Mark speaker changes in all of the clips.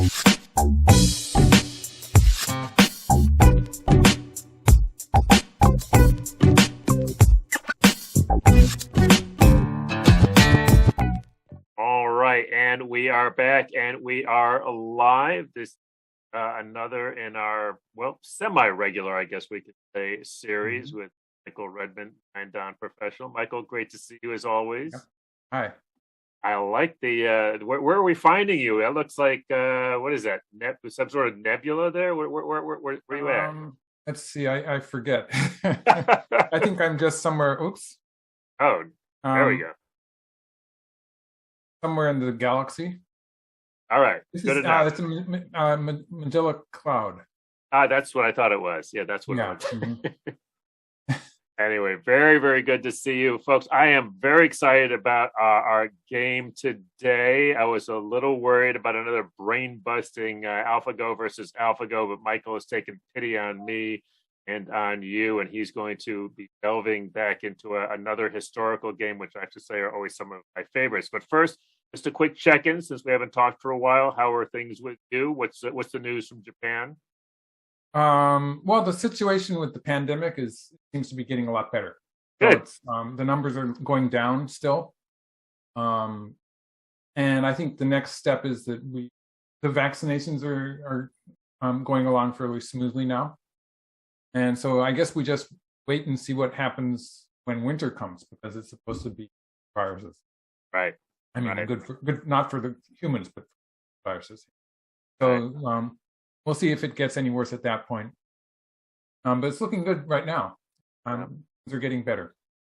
Speaker 1: All right, and we are back, and we are live. This another in our semi-regular, I guess we could say, series with Michael Redmond and Don Professional. Michael, great to see you as always.
Speaker 2: Yep. Hi.
Speaker 1: I like the where are we finding you? It looks like what is that? Some sort of nebula there? Where are you at?
Speaker 2: Let's see. I forget. I think I'm just somewhere. Oops.
Speaker 1: Oh, there we go.
Speaker 2: Somewhere in the galaxy.
Speaker 1: All right.
Speaker 2: Good enough. It's a Magella cloud.
Speaker 1: That's what I thought it was. Yeah, that's what it was. Anyway, very, very good to see you, folks. I am very excited about our game today. I was a little worried about another brain-busting AlphaGo versus AlphaGo, but Michael has taken pity on me and on you, and he's going to be delving back into another historical game, which I have to say are always some of my favorites. But first, just a quick check-in, since we haven't talked for a while. How are things with you? What's the news from Japan?
Speaker 2: Well, the situation with the pandemic seems to be getting a lot better.
Speaker 1: Good.
Speaker 2: So the numbers are going down still. And I think the next step is that the vaccinations are going along fairly smoothly now. And so I guess we just wait and see what happens when winter comes, because it's supposed to be viruses.
Speaker 1: Right.
Speaker 2: I mean, good not for the humans, but for viruses. So we'll see if it gets any worse at that point. But it's looking good right now. Things are getting better.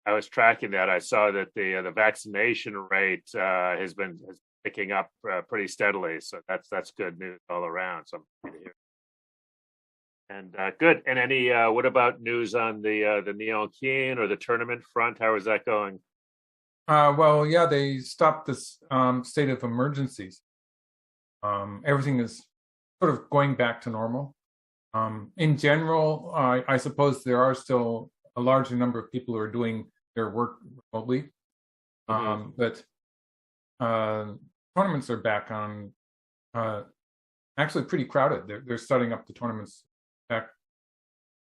Speaker 1: I was tracking that. I saw that the vaccination rate has been picking up pretty steadily. So that's good news all around. So I'm happy to hear. And good. And any what about news on the Nihon or the tournament front? How is that going?
Speaker 2: Well, yeah, they stopped this state of emergencies. Everything is sort of going back to normal. In general, I suppose there are still a larger number of people who are doing their work remotely. But tournaments are back on, actually pretty crowded. They're starting up the tournaments back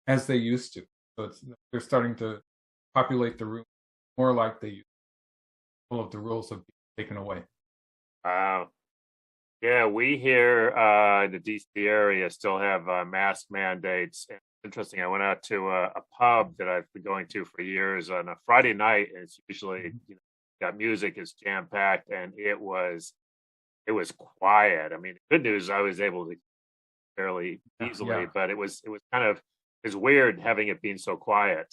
Speaker 2: as they used to. So they're starting to populate the room more like they used to. All of the rules have been taken away.
Speaker 1: Wow. Yeah, we here in the DC area still have mask mandates. And interesting. I went out to a pub that I've been going to for years on a Friday night, and it's usually got music, is jam packed, and it was quiet. I mean, the good news, I was able to fairly easily, but it was weird having it being so quiet.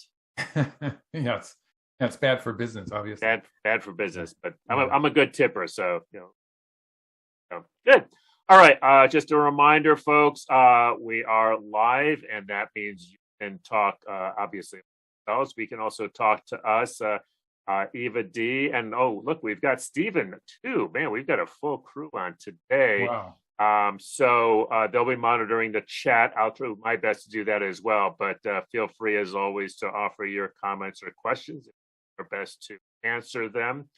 Speaker 2: Yes. That's bad for business, obviously.
Speaker 1: Bad for business, but I'm a good tipper, so good. All right, just a reminder, folks. We are live, and that means you can talk. Obviously, ourselves. We can also talk to us, Eva-Dee, and look, we've got Stephen too. Man, we've got a full crew on today.
Speaker 2: Wow.
Speaker 1: So they'll be monitoring the chat. I'll try my best to do that as well. But feel free, as always, to offer your comments or questions. Our best to answer them.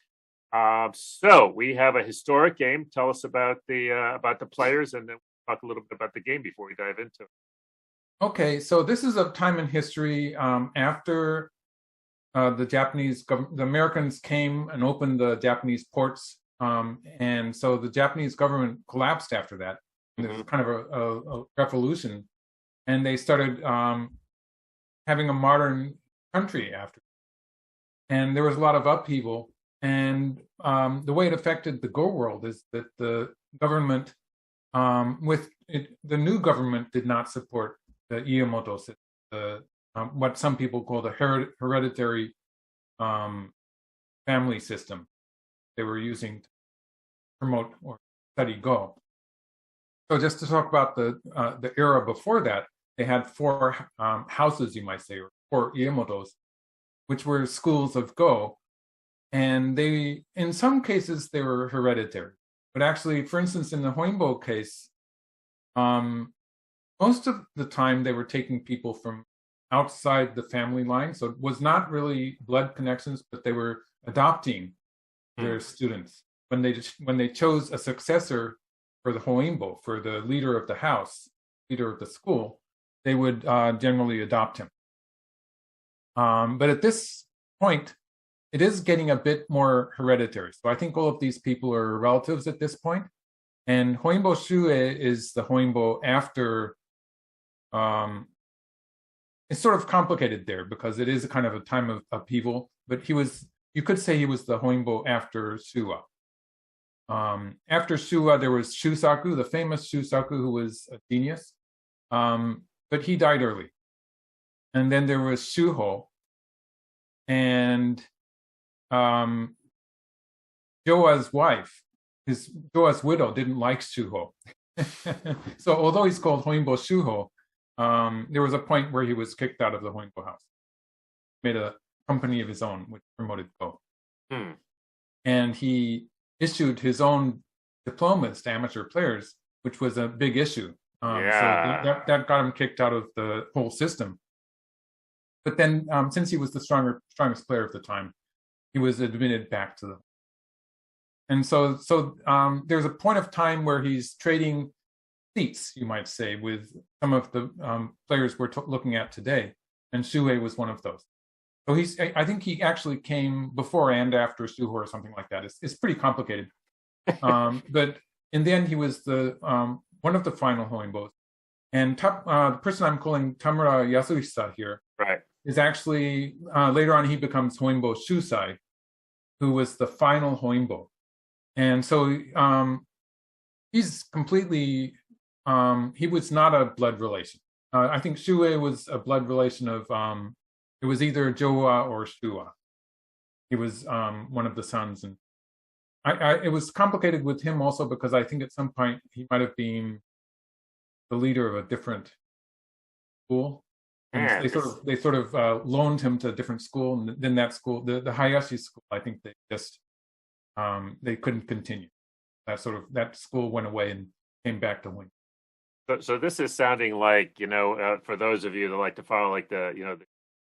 Speaker 1: So we have a historic game. Tell us about the players, and then we'll talk a little bit about the game before we dive into it.
Speaker 2: Okay, so this is a time in history after the Americans came and opened the Japanese ports, and so the Japanese government collapsed after that. There was kind of a revolution, and they started having a modern country after. And there was a lot of upheaval. And the way it affected the Go world is that the government, the new government did not support the Ieyamoto system, what some people call the hereditary family system they were using to promote or study Go. So just to talk about the era before that, they had four houses, you might say, or four Ieyamotos, which were schools of Go. And in some cases, they were hereditary. But actually, for instance, in the Honinbo case, most of the time they were taking people from outside the family line. So it was not really blood connections, but they were adopting their students. When they chose a successor for the Honinbo, for the leader of the house, leader of the school, they would generally adopt him. But at this point, it is getting a bit more hereditary. So I think all of these people are relatives at this point. And Honinbo Shuei is the Honinbo after. It's sort of complicated there because it is a kind of a time of upheaval. But you could say he was the Honinbo after Shuwa. After Shuwa, there was Shusaku, the famous Shusaku, who was a genius. But he died early. And then there was Shuho. And Joa's wife, Joa's widow, didn't like Shuho. So although he's called Honinbo Shuho, there was a point where he was kicked out of the Honinbo house. Made a company of his own, which promoted Go. And he issued his own diplomas to amateur players, which was a big issue. So that got him kicked out of the whole system. But then, since he was the strongest player at the time, he was admitted back to the. And so there's a point of time where he's trading seats, you might say, with some of the players we're looking at today, and Shuei was one of those. So I think he actually came before and after Shuho or something like that. It's pretty complicated, but in the end, he was the one of the final Honinbos. And the person I'm calling Tamamura Yasuhisa here,
Speaker 1: right,
Speaker 2: is actually later on he becomes Honinbo Shusai, who was the final Honinbo. And so he's completely, he was not a blood relation. I think Shuei was a blood relation of, it was either Joa or Shuwa. He was one of the sons. And it was complicated with him also because I think at some point he might have been the leader of a different school. And they sort of loaned him to a different school, and then that school, the Hayashi school, I think they just they couldn't continue. That school went away and came back to Wing.
Speaker 1: So this is sounding like, for those of you that like to follow like the the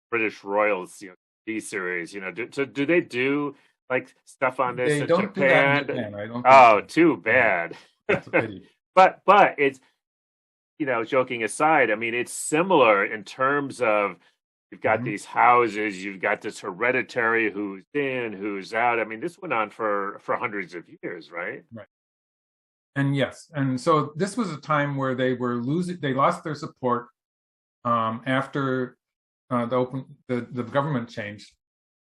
Speaker 1: British Royals D series, do they do like stuff on this
Speaker 2: in
Speaker 1: Japan?
Speaker 2: Do that in Japan. I don't.
Speaker 1: Oh, too bad.
Speaker 2: That's a pity.
Speaker 1: but it's. Joking aside, I mean, it's similar in terms of you've got these houses, you've got this hereditary who's in, who's out. I mean, this went on for hundreds of years, right?
Speaker 2: Right. And yes, and so this was a time where they lost their support after the government changed,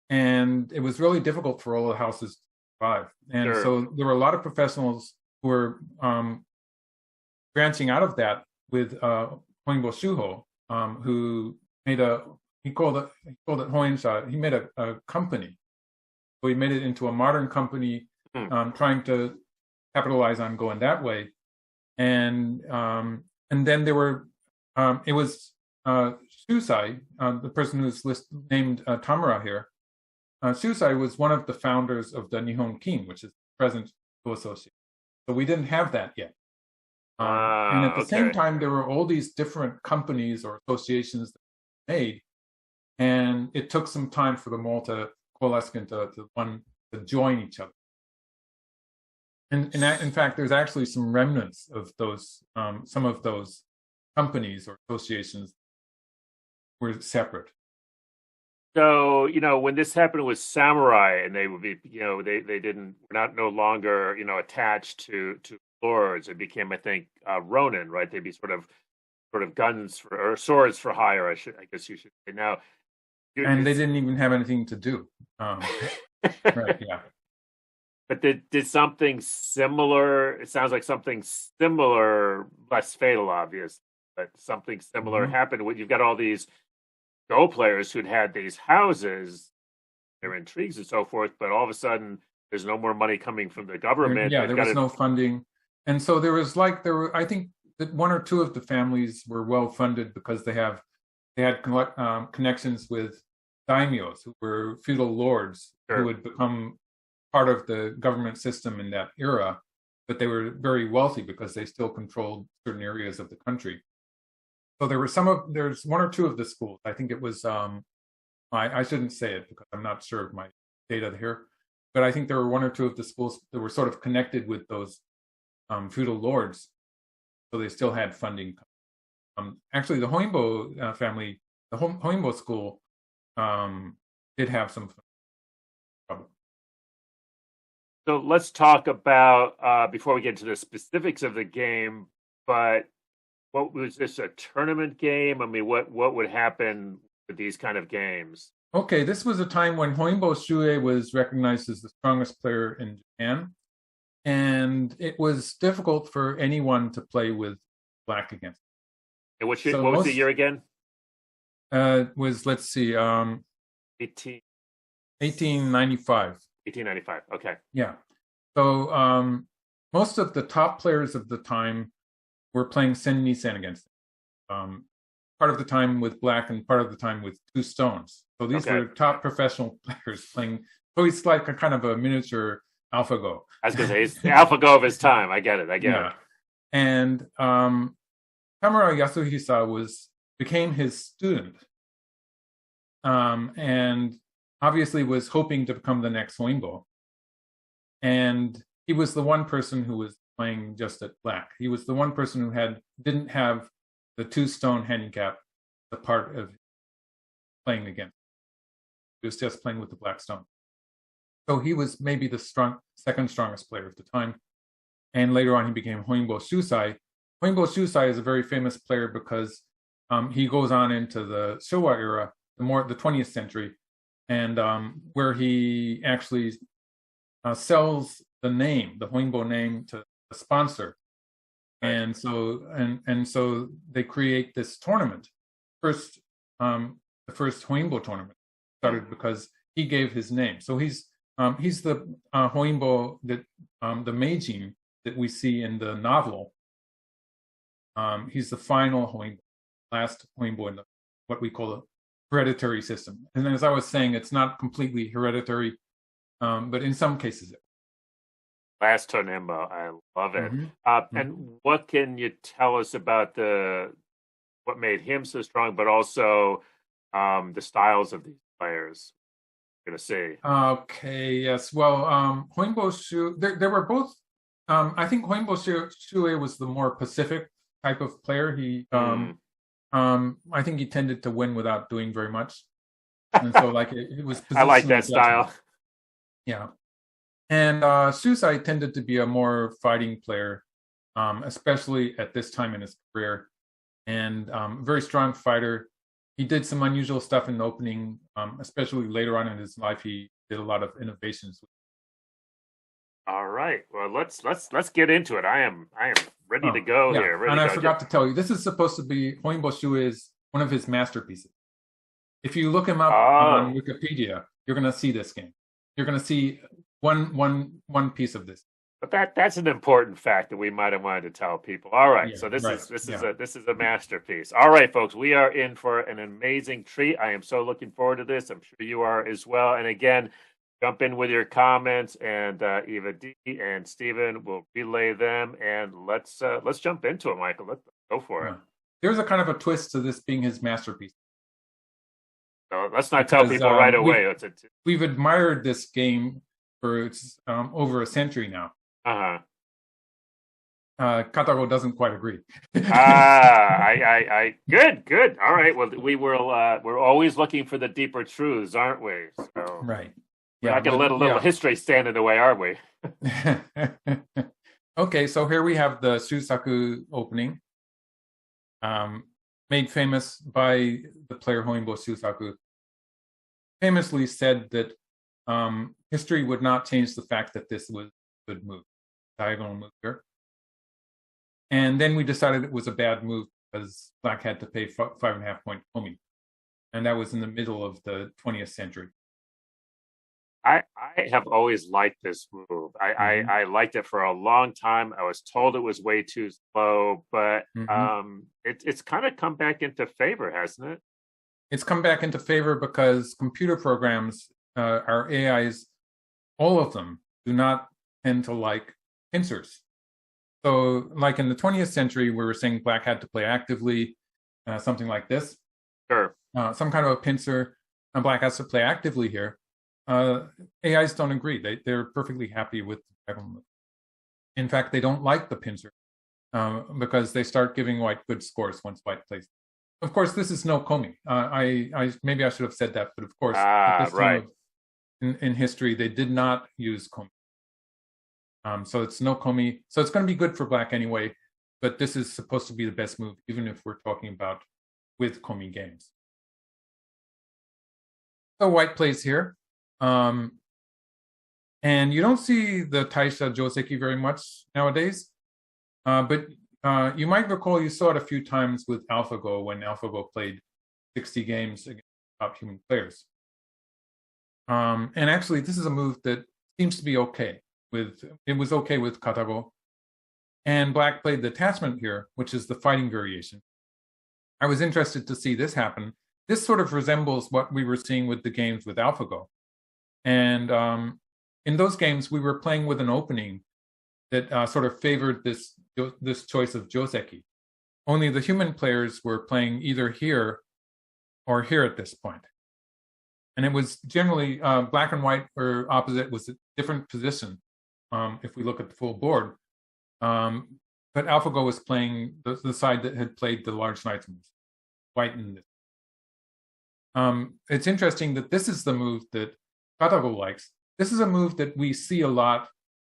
Speaker 2: and it was really difficult for all the houses to survive. And so there were a lot of professionals who were branching out of that. With Honinbo Shuho, who he called it Hoinsha. He made a company. So he made it into a modern company, trying to capitalize on going that way. And then there were it was Shusai, the person who's named Tamura here. Shusai was one of the founders of the Nihon Kin, which is the present Go Association. So we didn't have that yet. And at the same time, there were all these different companies or associations that were made, and it took some time for them all to coalesce into to join each other. And in fact, there's actually some remnants of those. Some of those companies or associations were separate.
Speaker 1: So when this happened with samurai, and they would be they were no longer attached to lords, it became, I think, Ronin, right? They'd be sort of guns or swords for hire. I guess you should say now.
Speaker 2: And they didn't even have anything to do. Right? Yeah.
Speaker 1: But did something similar? It sounds like something similar, less fatal, obvious, but something similar happened. You've got all these Go players who'd had these houses, their intrigues and so forth, but all of a sudden there's no more money coming from the government.
Speaker 2: There was no funding. And so I think that one or two of the families were well funded because they had connections with daimyos, who were feudal lords who would become part of the government system in that era, but they were very wealthy because they still controlled certain areas of the country. So there's one or two of the schools. I think it was I shouldn't say it because I'm not sure of my data here, but I think there were one or two of the schools that were sort of connected with those feudal lords, so they still had funding. Actually, the Honinbo family, the Honinbo school, did have some trouble.
Speaker 1: So let's talk about, before we get into the specifics of the game, but what was this, a tournament game? I mean, what would happen with these kind of games?
Speaker 2: Okay, this was a time when Honinbo Shuei was recognized as the strongest player in Japan, and it was difficult for anyone to play with black against.
Speaker 1: And what was the year again?
Speaker 2: Was, let's see,
Speaker 1: 1895. 1895. Okay.
Speaker 2: Yeah. So most of the top players of the time were playing sen ni-sen against them. Part of the time with black and part of the time with two stones. So these were top professional players playing. So it's like a kind of a miniature AlphaGo.
Speaker 1: I was going to say, it's the AlphaGo of his time. I get it. It.
Speaker 2: And Tamamura Yasuhisa became his student. And obviously was hoping to become the next Honinbo. And he was the one person who was playing just at black. He was the one person who didn't have the two stone handicap, the part of playing against. He was just playing with the black stone. So he was maybe the second strongest player of the time. And later on, he became Honinbo Shusai. Honinbo Shusai is a very famous player because he goes on into the Showa era, the 20th century, and where he actually sells the name, the Honinbo name, to a sponsor. And so they create this tournament. The first Honinbo tournament started because he gave his name. So he's the Honinbo that the Meijin that we see in the novel. He's the final Honinbo, last Honinbo in what we call a hereditary system. And as I was saying, it's not completely hereditary, but in some cases.
Speaker 1: Last Honinbo, I love it. And what can you tell us about what made him so strong, but also the styles of these players? We're going to see.
Speaker 2: Okay, yes. Well, Honinbo Shu, they were both. I think Honinbo Shuei was the more Pacific type of player. He, I think he tended to win without doing very much, and so like it was.
Speaker 1: I like that style.
Speaker 2: Yeah. And Shusai tended to be a more fighting player, especially at this time in his career, and very strong fighter. He did some unusual stuff in the opening, especially later on in his life. He did a lot of innovations.
Speaker 1: All right. Well, let's get into it. I am ready to go here.
Speaker 2: I forgot to tell you, this is supposed to be Honinbo Shuei's one of his masterpieces. If you look him up on Wikipedia, you're going to see this game. You're going to see one piece of this.
Speaker 1: But that's an important fact that we might have wanted to tell people. All right, so this is a masterpiece. All right, folks, we are in for an amazing treat. I am so looking forward to this. I'm sure you are as well. And again, jump in with your comments, and Eva-Dee and Stephen will relay them. And let's jump into it, Michael. Let's go for it.
Speaker 2: There's a kind of a twist to this being his masterpiece.
Speaker 1: So let's not tell people right away.
Speaker 2: We've admired this game for over a century now. Katago doesn't quite agree.
Speaker 1: I good. All right. Well, we're always looking for the deeper truths, aren't we? So,
Speaker 2: right.
Speaker 1: We're not going to let a little history stand in the way, are we?
Speaker 2: Okay, so here we have the Shusaku opening, made famous by the player Honinbo Shusaku. Famously said that history would not change the fact that this was a good move, diagonal move here. And then we decided it was a bad move because black had to pay 5.5 point homing. And that was in the middle of the 20th century.
Speaker 1: I have always liked this move. I liked it for a long time. I was told it was way too slow, but it's kind of come back into favor, hasn't it?
Speaker 2: It's come back into favor because computer programs, our AIs, all of them do not tend to like pincers. So like in the 20th century, we were saying black had to play actively, something like this.
Speaker 1: Sure.
Speaker 2: Some kind of a pincer, and black has to play actively here. AIs don't agree. They're perfectly happy with the diagonal move. In fact, they don't like the pincer because they start giving white good scores once white plays. Of course, this is no komi. Maybe I should have said that, but of course, at this time in history, they did not use komi. So it's no komi. So it's going to be good for black anyway, but this is supposed to be the best move, even if we're talking about with komi games. So white plays here. And you don't see the taisha joseki very much nowadays. But you might recall you saw it a few times with AlphaGo when AlphaGo played 60 games against top human players. And actually, this is a move that seems to be okay. It was okay with Katago. And black played the attachment here, which is the fighting variation. I was interested to see this happen. This sort of resembles what we were seeing with the games with AlphaGo. And in those games, we were playing with an opening that sort of favored this choice of joseki. Only the human players were playing either here or here at this point. And it was generally black and white were opposite, was a different position if we look at the full board. But AlphaGo was playing the side that had played the large knights moves, white in this. It's interesting that this is the move that Katago likes. This is a move that we see a lot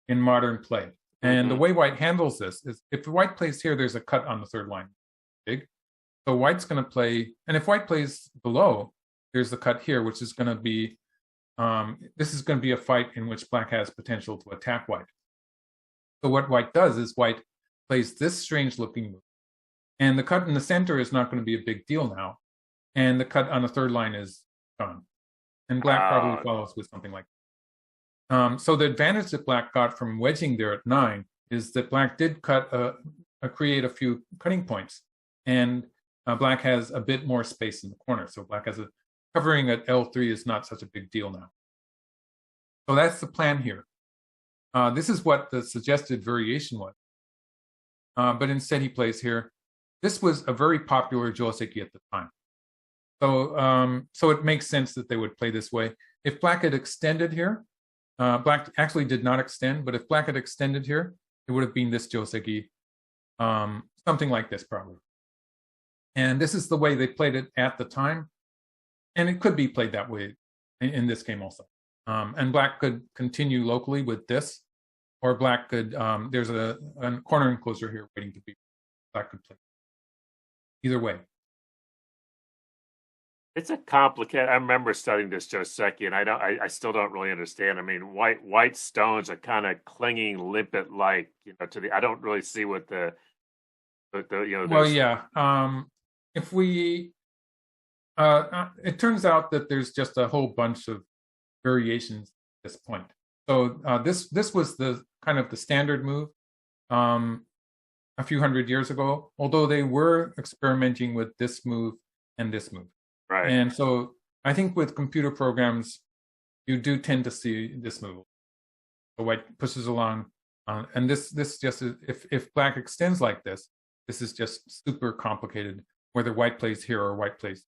Speaker 2: in modern play. And the way white handles this is if the white plays here, there's a cut on the third line. Big. So white's going to play, and if white plays below, there's the cut here, which is going to be, this is going to be a fight in which black has potential to attack white. So what white does is white plays this strange looking move. And the cut in the center is not going to be a big deal now. And the cut on the third line is gone. And black probably follows with something like that. So the advantage that black got from wedging there at 9 is that black did create a few cutting points. And black has a bit more space in the corner. So black has covering at L3 is not such a big deal now. So that's the plan here. This is what the suggested variation was. But instead he plays here. This was a very popular joseki at the time. So it makes sense that they would play this way. If black had extended here, black actually did not extend, but if black had extended here, it would have been this joseki, something like this probably. And this is the way they played it at the time. And it could be played that way in this game also. And black could continue locally with this, or black could, there's a corner enclosure here waiting to be, black could play. Either way.
Speaker 1: It's a complicated. I remember studying this joseki, and I still don't really understand. I mean, white stones are kind of clinging limpet like, to the. I don't really see what the
Speaker 2: Well, yeah. If we, it turns out that there's just a whole bunch of variations at this point. So this was the kind of the standard move a few hundred years ago. Although they were experimenting with this move and this move.
Speaker 1: Right.
Speaker 2: And so I think with computer programs, you do tend to see this move. The white pushes along, and this just is, if black extends like this is just super complicated. Whether white plays here or white plays,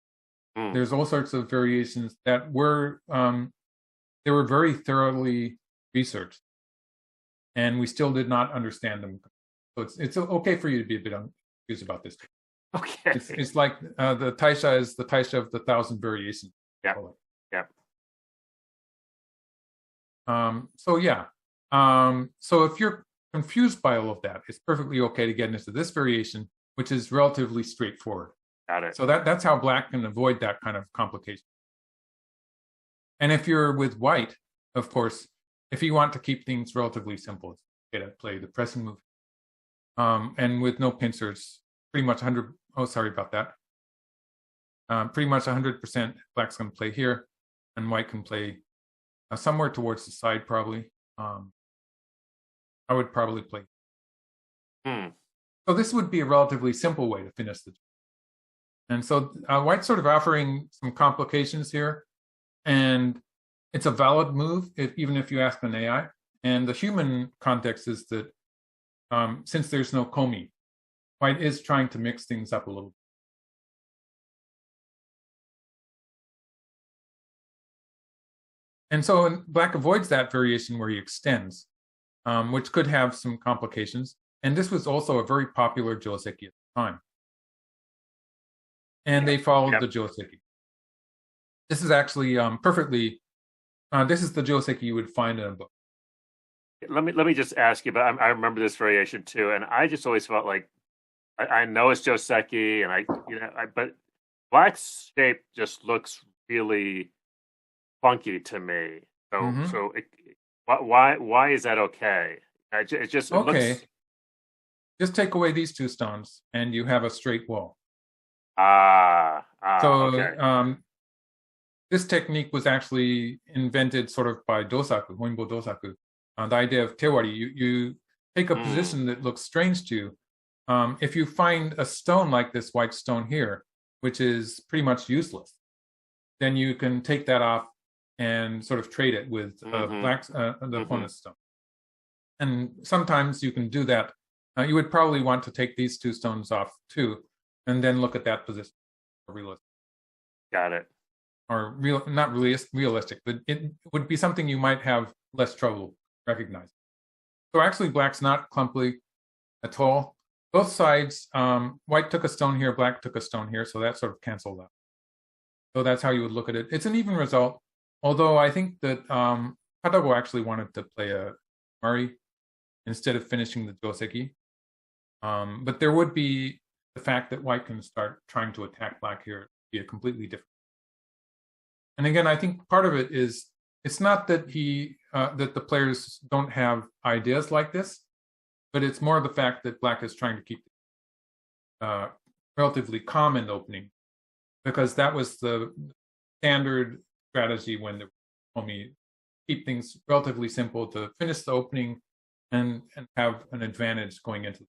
Speaker 2: there's all sorts of variations that were they were very thoroughly researched, and we still did not understand them. So it's okay for you to be a bit confused about this.
Speaker 1: Okay.
Speaker 2: It's like the taisha is the taisha of the 1,000 variations.
Speaker 1: Yeah. Yeah.
Speaker 2: So yeah. So if you're confused by all of that, it's perfectly okay to get into this variation, which is relatively straightforward.
Speaker 1: Got it.
Speaker 2: So that's how black can avoid that kind of complication. And if you're with white, of course, if you want to keep things relatively simple, it's okay to play the pressing move. And with no pincers, pretty much 100. Oh, sorry about that. Pretty much 100% black's going to play here, and white can play somewhere towards the side probably. I would probably play. So this would be a relatively simple way to finish the. And so white's sort of offering some complications here, and it's a valid move even if you ask an AI. And the human context is that since there's no komi, white is trying to mix things up a little bit. And so black avoids that variation where he extends. which could have some complications. And this was also a very popular joseki at the time. And they followed the joseki. This is actually perfectly. This is the joseki you would find in a book.
Speaker 1: Let me just ask you, but I remember this variation too, and I just always felt like I know it's joseki, and but black's shape just looks really funky to me. So why is that okay? It just
Speaker 2: okay.
Speaker 1: Looks...
Speaker 2: Just take away these two stones, and you have a straight wall.
Speaker 1: Okay.
Speaker 2: This technique was actually invented sort of by dosaku, Honinbo dosaku. The idea of tewari, you take a position that looks strange to you. If you find a stone like this white stone here, which is pretty much useless, then you can take that off and sort of trade it with the opponent's stone. And sometimes you can do that. You would probably want to take these two stones off too, and then look at that position. Realistic.
Speaker 1: Got it.
Speaker 2: Or not realistic, but it would be something you might have less trouble recognizing. So actually, black's not clumpy at all. Both sides, white took a stone here, black took a stone here, so that sort of canceled out. So that's how you would look at it. It's an even result, although I think that Katago actually wanted to play a Mari instead of finishing the joseki. But there would be the fact that white can start trying to attack black here be a completely different. And again, I think part of it is it's not that that the players don't have ideas like this, but it's more the fact that black is trying to keep relatively calm in the opening, because that was the standard strategy when they told me keep things relatively simple to finish the opening and have an advantage going into.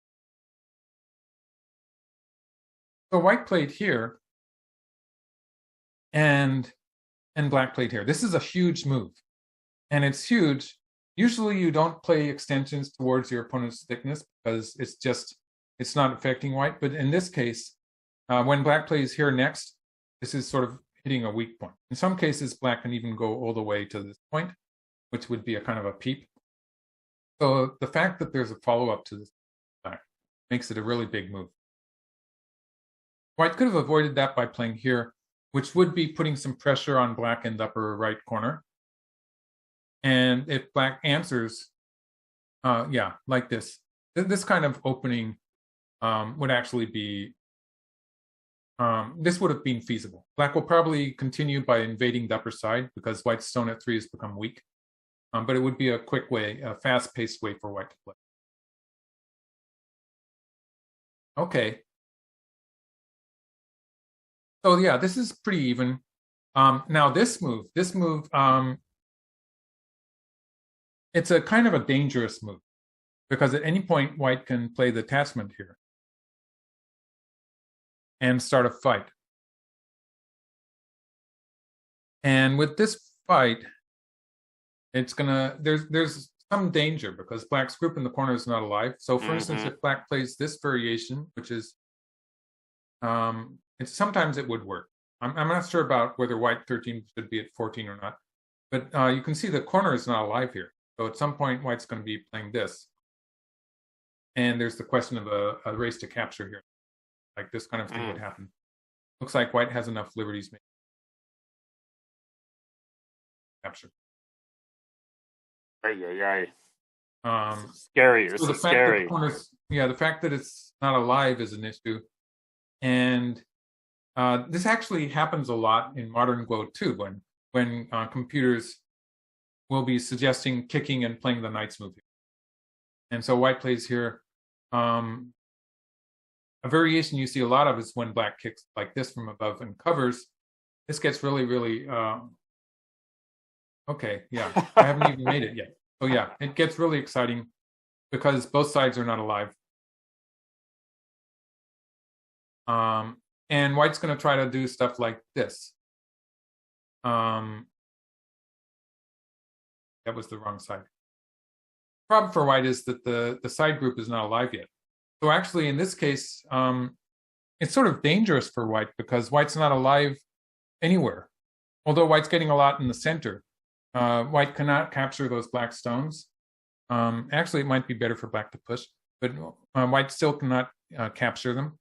Speaker 2: So white played here, and black played here. This is a huge move, and it's huge. Usually you don't play extensions towards your opponent's thickness because it's not affecting white. But in this case, when black plays here next, this is sort of hitting a weak point. In some cases, black can even go all the way to this point, which would be a kind of a peep. So the fact that there's a follow-up to this black makes it a really big move. White could have avoided that by playing here, which would be putting some pressure on black in the upper right corner. And if black answers, like this kind of opening would actually be, this would have been feasible. Black will probably continue by invading the upper side because white's stone at 3 has become weak. But it would be a quick way, a fast-paced way for white to play. Okay. So yeah, this is pretty even. Now this move, it's a kind of a dangerous move because at any point white can play the attachment here and start a fight. And with this fight, it's gonna there's some danger because black's group in the corner is not alive. So for instance, if black plays this variation, which is sometimes it would work. I'm not sure about whether white 13 should be at 14 or not, but you can see the corner is not alive here. So at some point, white's going to be playing this. And there's the question of a race to capture here. Like this kind of thing would happen. Looks like white has enough liberties made. Capture.
Speaker 1: Scary. This is scary.
Speaker 2: The fact that it's not alive is an issue. And this actually happens a lot in modern Go too, when computers will be suggesting kicking and playing the knight's move here. And so white plays here. A variation you see a lot of is when black kicks like this from above and covers. This gets really, really okay. Yeah, I haven't even made it yet. So yeah, it gets really exciting because both sides are not alive. And white's going to try to do stuff like this. That was the wrong side. Problem for white is that the side group is not alive yet. So actually, in this case, it's sort of dangerous for white because white's not alive anywhere. Although white's getting a lot in the center, white cannot capture those black stones. Actually, it might be better for black to push, but white still cannot capture them.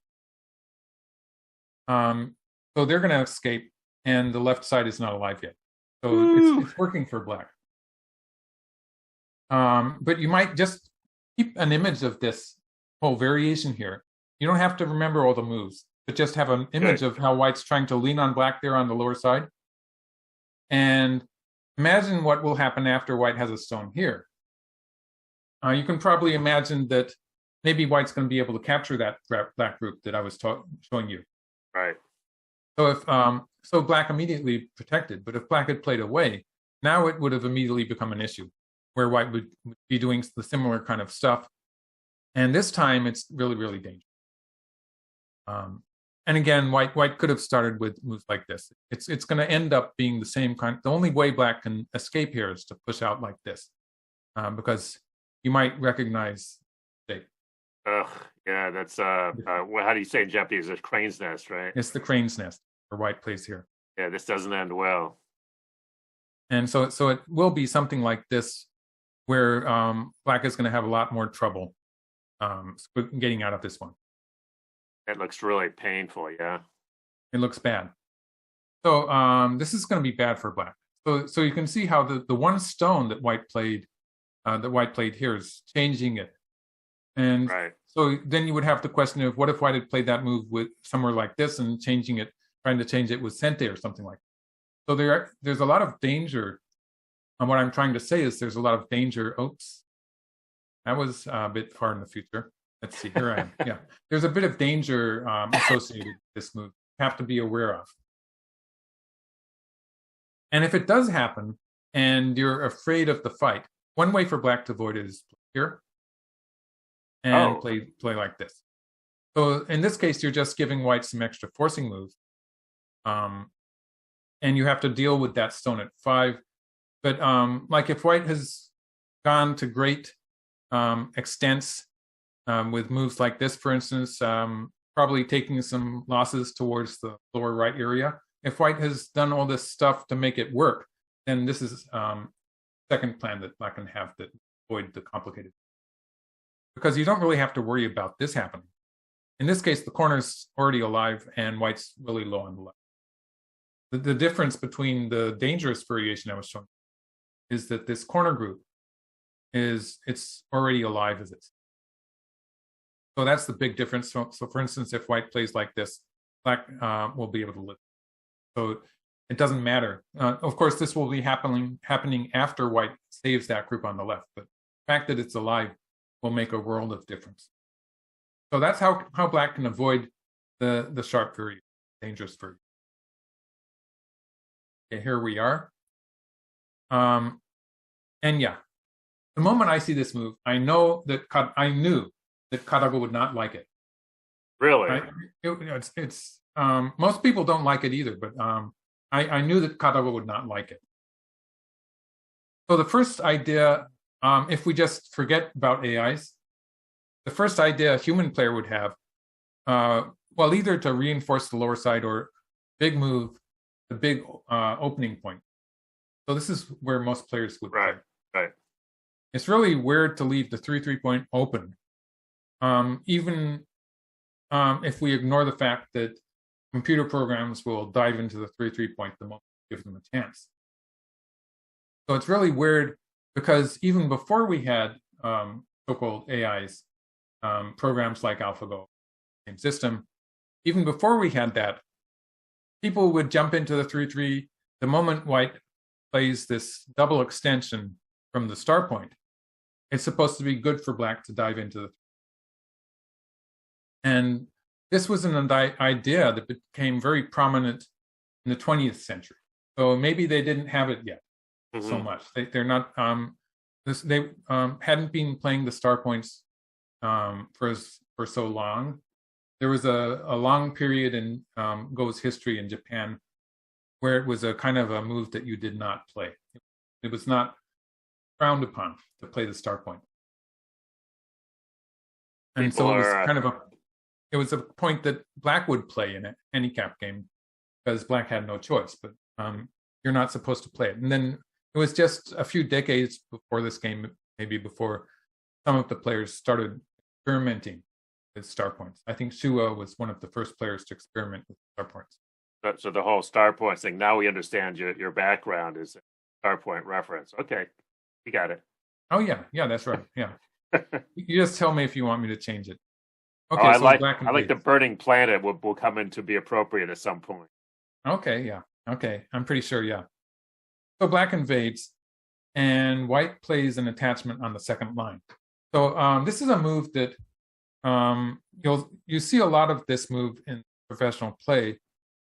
Speaker 2: So they're going to escape, and the left side is not alive yet. So it's working for black. But you might just keep an image of this whole variation here. You don't have to remember all the moves, but just have an image of how white's trying to lean on black there on the lower side. And imagine what will happen after white has a stone here. You can probably imagine that maybe white's going to be able to capture that black group that I was showing you.
Speaker 1: Right.
Speaker 2: So if so black immediately protected, but if black had played away, now it would have immediately become an issue where white would be doing the similar kind of stuff. And this time it's really, really dangerous. And again, white could have started with moves like this. It's going to end up being the same kind. The only way black can escape here is to push out like this, because you might recognize shape.
Speaker 1: Yeah, that's how do you say in Japanese? It's crane's nest, right?
Speaker 2: It's the crane's nest where white plays here.
Speaker 1: Yeah, this doesn't end well.
Speaker 2: And so it will be something like this, where black is going to have a lot more trouble getting out of this one.
Speaker 1: It looks really painful. Yeah,
Speaker 2: it looks bad. So this is going to be bad for black. So you can see how the one stone that white played here is changing it. And so then you would have the question of what if white had played that move with somewhere like this and trying to change it with sente or something like that. So there's a lot of danger. And what I'm trying to say is there's a lot of danger. Oops, that was a bit far in the future. Let's see, here I am. Yeah, there's a bit of danger associated with this move. You have to be aware of. And if it does happen and you're afraid of the fight, one way for black to avoid it is here and play like this. So in this case, you're just giving white some extra forcing moves. And you have to deal with that stone at 5. But like if white has gone to great extents with moves like this, for instance, probably taking some losses towards the lower right area. If white has done all this stuff to make it work, then this is second plan that black can have to avoid the complicated. Because you don't really have to worry about this happening. In this case, the corner's already alive and white's really low on the left. The difference between the dangerous variation I was showing is that this corner group it's already alive as it's. So that's the big difference. So for instance, if white plays like this, black will be able to live. So it doesn't matter. Of course, this will be happening after white saves that group on the left. But the fact that it's alive will make a world of difference. So that's how black can avoid the sharp variation, dangerous variation. Okay, here we are. And yeah, the moment I see this move, I knew that Katago would not like it.
Speaker 1: Really?
Speaker 2: It's most people don't like it either, but I knew that Katago would not like it. So the first idea, if we just forget about AIs, the first idea a human player would have, well, either to reinforce the lower side or big move, the big opening point. So this is where most players would play.
Speaker 1: Right.
Speaker 2: It's really weird to leave the 3-3 point open, even if we ignore the fact that computer programs will dive into the 3-3 point the moment you give them a chance. So it's really weird because even before we had so-called AIs, programs like AlphaGo, same system, even before we had that, people would jump into the 3-3 the moment white plays this double extension from the star point. It's supposed to be good for black to dive into the. And this was an idea that became very prominent in the 20th century. So maybe they didn't have it yet so much. They're not. They hadn't been playing the star points for so long. There was a long period in Go's history in Japan where it was a kind of a move that you did not play. It was not frowned upon to play the star point. And so it was it was a point that black would play in a handicap game because black had no choice, but you're not supposed to play it. And then it was just a few decades before this game maybe before some of the players started experimenting with star points. I think Shuei was one of the first players to experiment with star points.
Speaker 1: So the whole star points thing, now we understand your background is a star point reference. Okay, you got it.
Speaker 2: Oh, yeah, that's right, yeah. You just tell me if you want me to change it.
Speaker 1: Okay, I like the burning planet will come in to be appropriate at some point.
Speaker 2: Okay, yeah. Okay, I'm pretty sure, yeah. So black invades, and white plays an attachment on the second line. So this is a move that you see a lot of this move in professional play,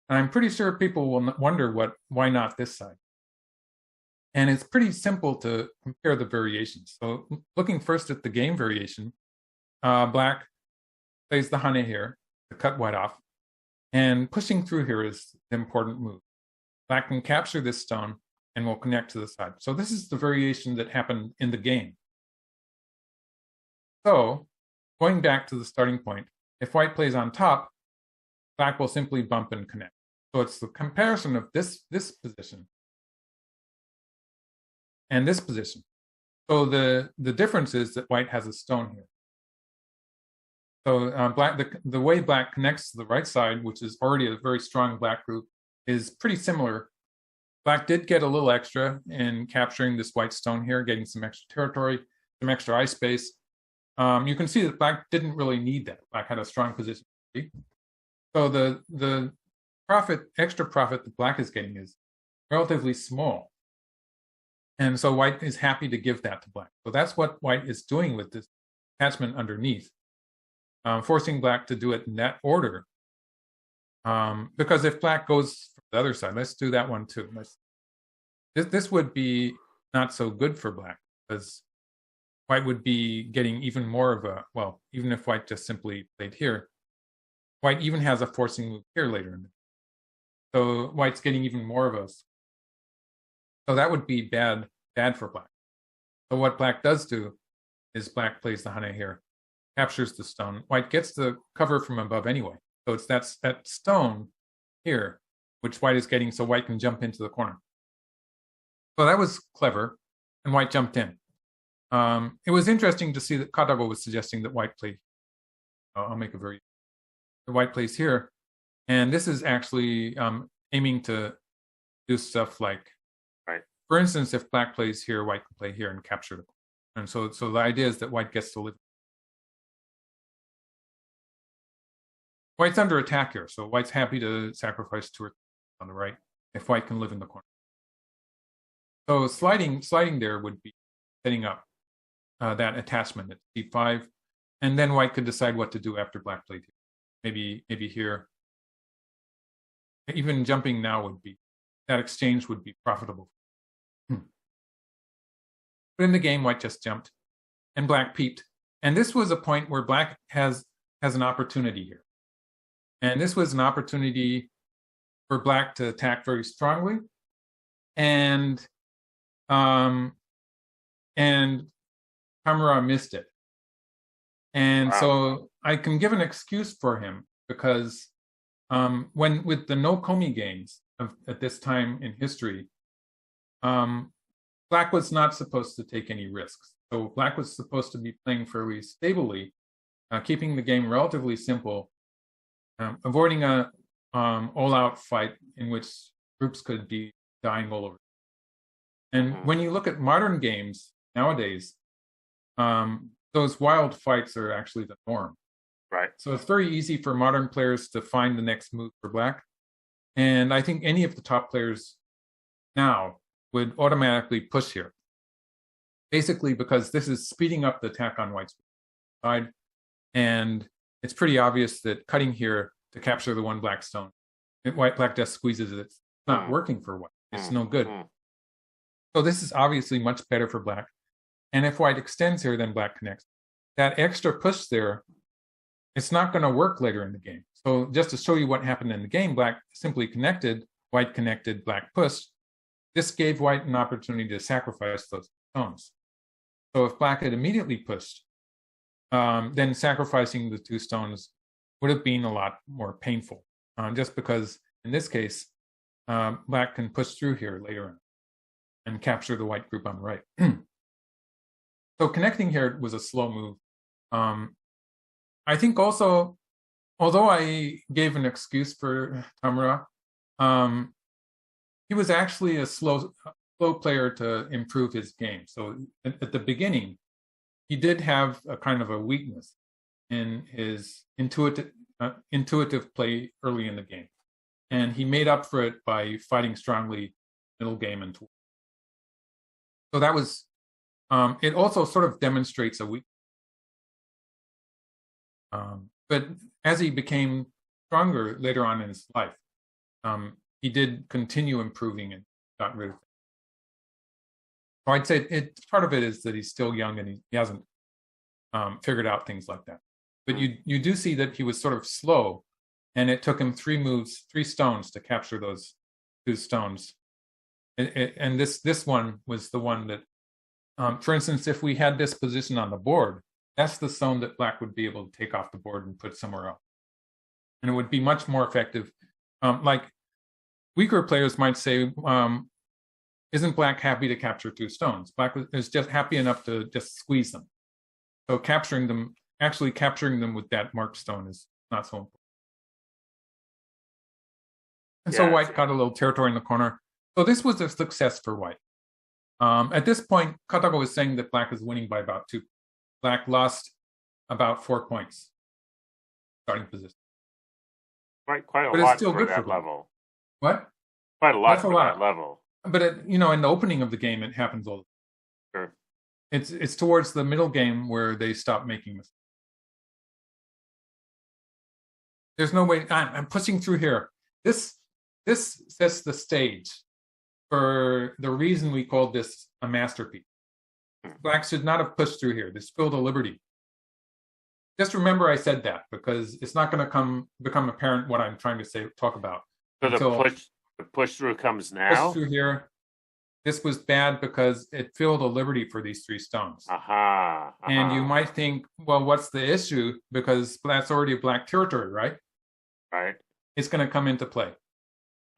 Speaker 2: and I'm pretty sure people will wonder why not this side. And it's pretty simple to compare the variations. So looking first at the game variation, black plays the hane here to cut white off, and pushing through here is the important move. Black can capture this stone and will connect to the side. So this is the variation that happened in the game. So going back to the starting point, if white plays on top, black will simply bump and connect. So it's the comparison of this position and this position. So the difference is that white has a stone here. So the way black connects to the right side, which is already a very strong black group, is pretty similar. Black did get a little extra in capturing this white stone here, getting some extra territory, some extra eye space. You can see that black didn't really need that. Black had a strong position. So the extra profit that black is getting is relatively small. And so white is happy to give that to black. So that's what white is doing with this attachment underneath, forcing black to do it in that order. Because if black goes from the other side, let's do that one too. This would be not so good for black, because white would be getting even more of a, well, even if white just simply played here, white even has a forcing move here later in the game. So white's getting even more of us. So that would be bad for black. So what black does do is black plays the hane here, captures the stone. White gets the cover from above anyway. So it's that stone here, which white is getting, so white can jump into the corner. So that was clever, and white jumped in. It was interesting to see that Katago was suggesting that white play. I'll make a very. The white plays here, and this is actually aiming to do stuff like,
Speaker 1: right.
Speaker 2: For instance, if black plays here, white can play here and capture the corner. And so the idea is that white gets to live. White's under attack here, so white's happy to sacrifice 2 or 3 on the right if white can live in the corner. So sliding there would be setting up that attachment at c5, and then white could decide what to do after black played here. Maybe here. Even jumping now would be, that exchange would be profitable. But in the game, white just jumped, and black peeped. And this was a point where black has an opportunity here. And this was an opportunity for black to attack very strongly, and Tamamura missed it. And
Speaker 1: wow.
Speaker 2: So I can give an excuse for him, because when with the no komi games at this time in history, black was not supposed to take any risks. So black was supposed to be playing fairly stably, keeping the game relatively simple, avoiding a all-out fight in which groups could be dying all over. And when you look at modern games nowadays, those wild fights are actually the norm.
Speaker 1: Right.
Speaker 2: So it's very easy for modern players to find the next move for black. And I think any of the top players now would automatically push here. Basically because this is speeding up the attack on white's side. And it's pretty obvious that cutting here to capture the one black stone, black just squeezes it. It's not working for white. It's no good. So this is obviously much better for black. And if white extends here, then black connects. That extra push there, it's not going to work later in the game. So just to show you what happened in the game, black simply connected, white connected, black pushed. This gave white an opportunity to sacrifice those stones. So if black had immediately pushed, then sacrificing the 2 stones would have been a lot more painful, just because in this case, black can push through here later on and capture the white group on the right. So connecting here was a slow move. I think also, although I gave an excuse for Tamura, he was actually a slow player to improve his game. So at the beginning, he did have a kind of a weakness in his intuitive play early in the game. And he made up for it by fighting strongly middle game and towards. So that was, it also sort of demonstrates a weakness. But as he became stronger later on in his life, he did continue improving and got rid of it. So I'd say part of it is that he's still young and he hasn't figured out things like that. But you do see that he was sort of slow, and it took him 3 stones to capture those 2 stones. And this one was the one that, for instance, if we had this position on the board, that's the stone that black would be able to take off the board and put somewhere else. And it would be much more effective. Like weaker players might say, isn't black happy to capture 2 stones? Black is just happy enough to just squeeze them. So actually capturing them with that marked stone is not so important. And so white got a little territory in the corner. So this was a success for white. At this point, Katago was saying that black is winning by about 2. Black lost about 4 points starting position.
Speaker 1: Quite a lot for that level.
Speaker 2: What?
Speaker 1: Quite a lot for that level.
Speaker 2: But in the opening of the game, it happens all the time. Sure. It's towards the middle game where they stop making mistakes. There's no way. I'm pushing through here. This sets the stage for the reason we called this a masterpiece. Black should not have pushed through here. They spilled a liberty. Just remember I said that, because it's not going to become apparent what I'm trying to talk about.
Speaker 1: So the push through comes now?
Speaker 2: Push through here. This was bad because it filled a liberty for these 3 stones. And you might think, well, what's the issue? Because that's already a black territory, right?
Speaker 1: Right.
Speaker 2: It's going to come into play.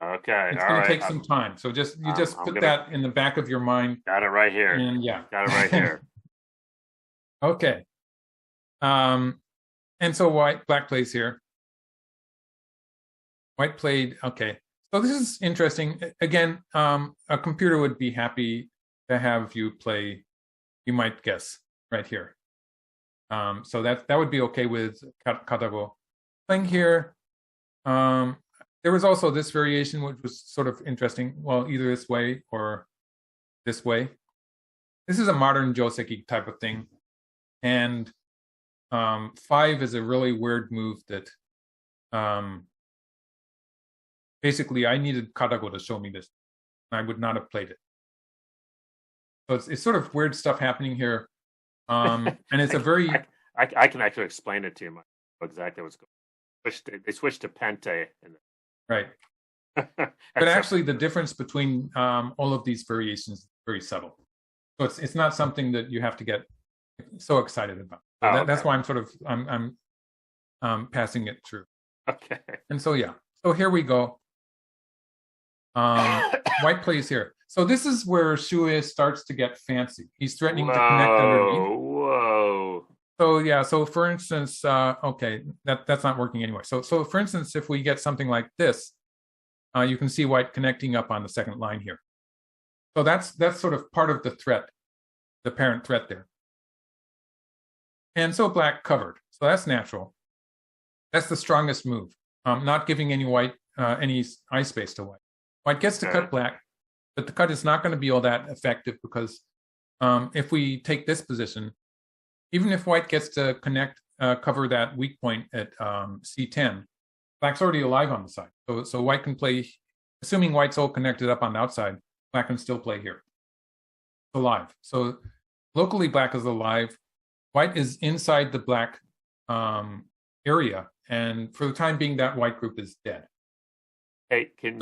Speaker 1: Okay.
Speaker 2: It's going to take some time. So just put that in the back of your mind.
Speaker 1: Got it right here.
Speaker 2: And
Speaker 1: got it right here.
Speaker 2: Okay. And so black plays here. White played. Okay. So this is interesting. Again, a computer would be happy to have you play. You might guess right here. So that would be okay with Katago playing here. There was also this variation, which was sort of interesting. Well, either this way or this way. This is a modern joseki type of thing. And 5 is a really weird move that basically I needed Katago to show me this. I would not have played it. So it's sort of weird stuff happening here. And it's a very...
Speaker 1: I can actually explain it to you exactly what's going on. They switched to Pente.
Speaker 2: Right. But actually the difference between all of these variations is very subtle. So it's not something that you have to get so excited about. So that's why I'm passing it through.
Speaker 1: Okay.
Speaker 2: And so so here we go. White plays here. So this is where Shuei starts to get fancy. He's threatening to connect underneath.
Speaker 1: Whoa.
Speaker 2: So for instance, that's not working anyway. So for instance, if we get something like this, you can see white connecting up on the second line here. So that's sort of part of the threat, the parent threat there. And so black covered. So that's natural. That's the strongest move. Not giving any white any eye space to white. White gets to cut black, but the cut is not going to be all that effective because if we take this position, even if white gets to cover that weak point at C10, black's already alive on the side. So white can play, assuming white's all connected up on the outside, black can still play here. It's alive. So locally black is alive. White is inside the black area, and for the time being, that white group is dead.
Speaker 1: Hey, can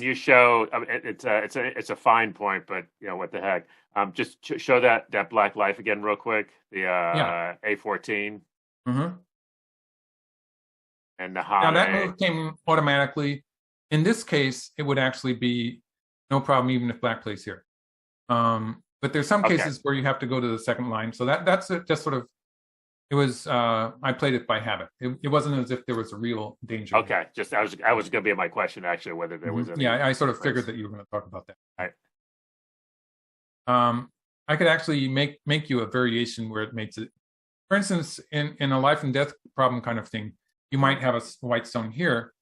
Speaker 1: you show? I mean, it's a fine point, but what the heck? Just show that black life again, real quick. The A14.
Speaker 2: Mm-hmm.
Speaker 1: And the
Speaker 2: Now that move came automatically. In this case, it would actually be no problem even if black plays here. But there's some cases where you have to go to the second line. So that's just sort of, it was, I played it by habit. It wasn't as if there was a real danger.
Speaker 1: Okay, just I was going to be my question actually, whether there was any.
Speaker 2: Yeah, I sort of figured that you were going to talk about that.
Speaker 1: All
Speaker 2: right. I could actually make you a variation where it makes it, for instance, in a life and death problem kind of thing, you might have a white stone here,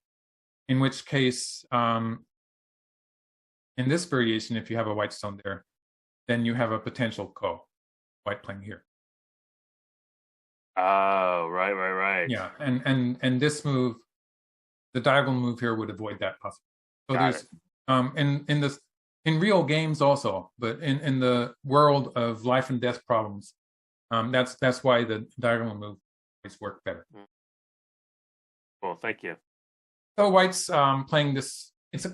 Speaker 2: in which case, in this variation, if you have a white stone there, then you have a potential white playing here.
Speaker 1: Oh, right.
Speaker 2: Yeah, and this move, the diagonal move here would avoid that possibility. So there's in real games also, but in the world of life and death problems, that's why the diagonal move always work better.
Speaker 1: Well, thank you.
Speaker 2: So white's playing this. It's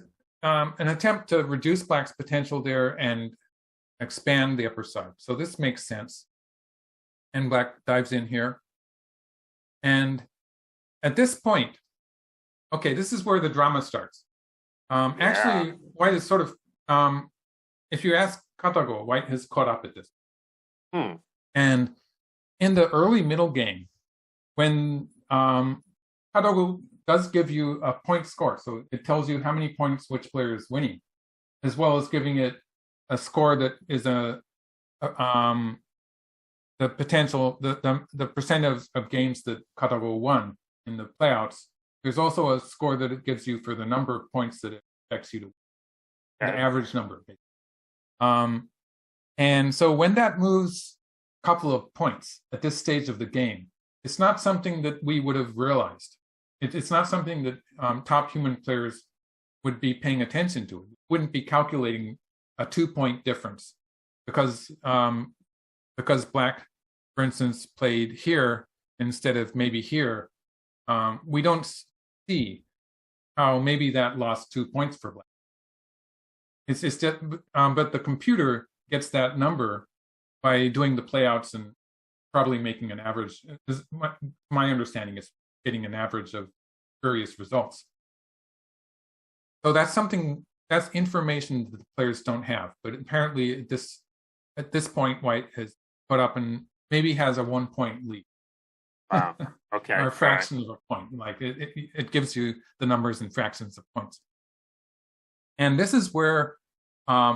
Speaker 2: an attempt to reduce black's potential there and expand the upper side. So this makes sense. And black dives in here. And at this point, okay, this is where the drama starts. Actually, white is sort of, if you ask Katago, white has caught up at this. And in the early middle game, when Katago does give you a point score, so it tells you how many points which player is winning, as well as giving it a score that is the potential, the percent of games that Katago won in the playouts. There's also a score that it gives you for the number of points that it expects you to win, the average number. And so when that moves a couple of points at this stage of the game, it's not something that we would have realized. It's not something that top human players would be paying attention to. Wouldn't be calculating a 2-point difference because black, for instance, played here instead of maybe here. We don't see how maybe that lost 2 points for black. It's just, but the computer gets that number by doing the playouts and probably making an average. My understanding is getting an average of various results. So that's information that the players don't have. But apparently at this point, white has put up and maybe has a 1-point lead.
Speaker 1: Wow. Okay.
Speaker 2: Or a fraction of a point. Like it gives you the numbers in fractions of points. And this is where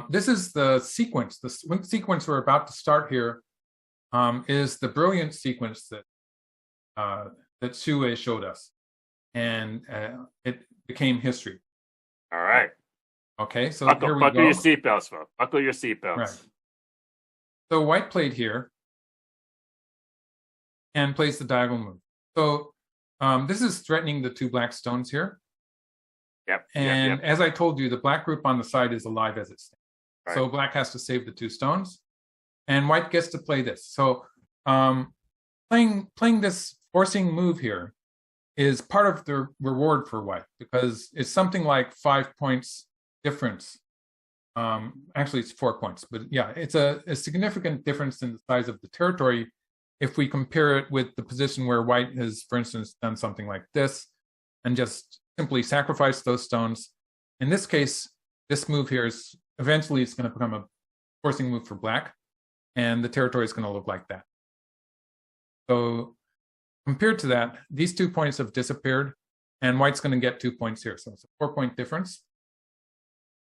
Speaker 2: this is the sequence. The sequence we're about to start here is the brilliant sequence that Shuei showed us, and it became history.
Speaker 1: All right.
Speaker 2: Okay, so
Speaker 1: buckle
Speaker 2: here we go.
Speaker 1: Your seatbelts, folks. Buckle your seatbelts.
Speaker 2: Right. So white played here and plays the diagonal move. So this is threatening the 2 black stones here.
Speaker 1: Yep.
Speaker 2: And as I told you, the black group on the side is alive as it stands. Right. So black has to save the 2 stones, and white gets to play this. So playing this forcing move here is part of the reward for white, because it's something like 5 points difference. Actually, it's 4 points, but yeah, it's a significant difference in the size of the territory if we compare it with the position where white has, for instance, done something like this and just simply sacrifice those stones. In this case, this move here is eventually it's going to become a forcing move for black, and the territory is going to look like that. So compared to that, these 2 points have disappeared, and white's going to get 2 points here. So it's a 4-point difference.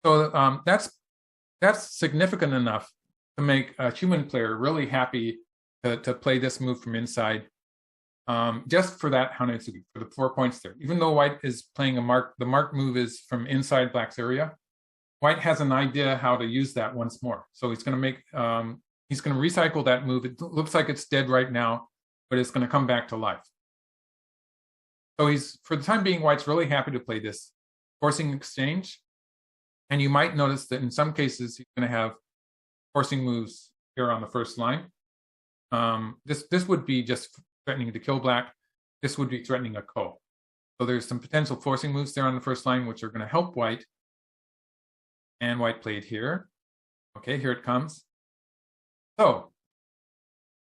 Speaker 2: So that's significant enough to make a human player really happy to play this move from inside, just for that Hanetsugi, for the 4 points there. Even though white is playing the mark move is from inside black's area, white has an idea how to use that once more. So he's going to recycle that move. It looks like it's dead right now, but it's going to come back to life. So for the time being, white's really happy to play this forcing exchange. And you might notice that in some cases, he's going to have forcing moves here on the first line. This would be just threatening to kill black. This would be threatening a ko. So there's some potential forcing moves there on the first line, which are going to help white. And white played here. Okay, here it comes. So,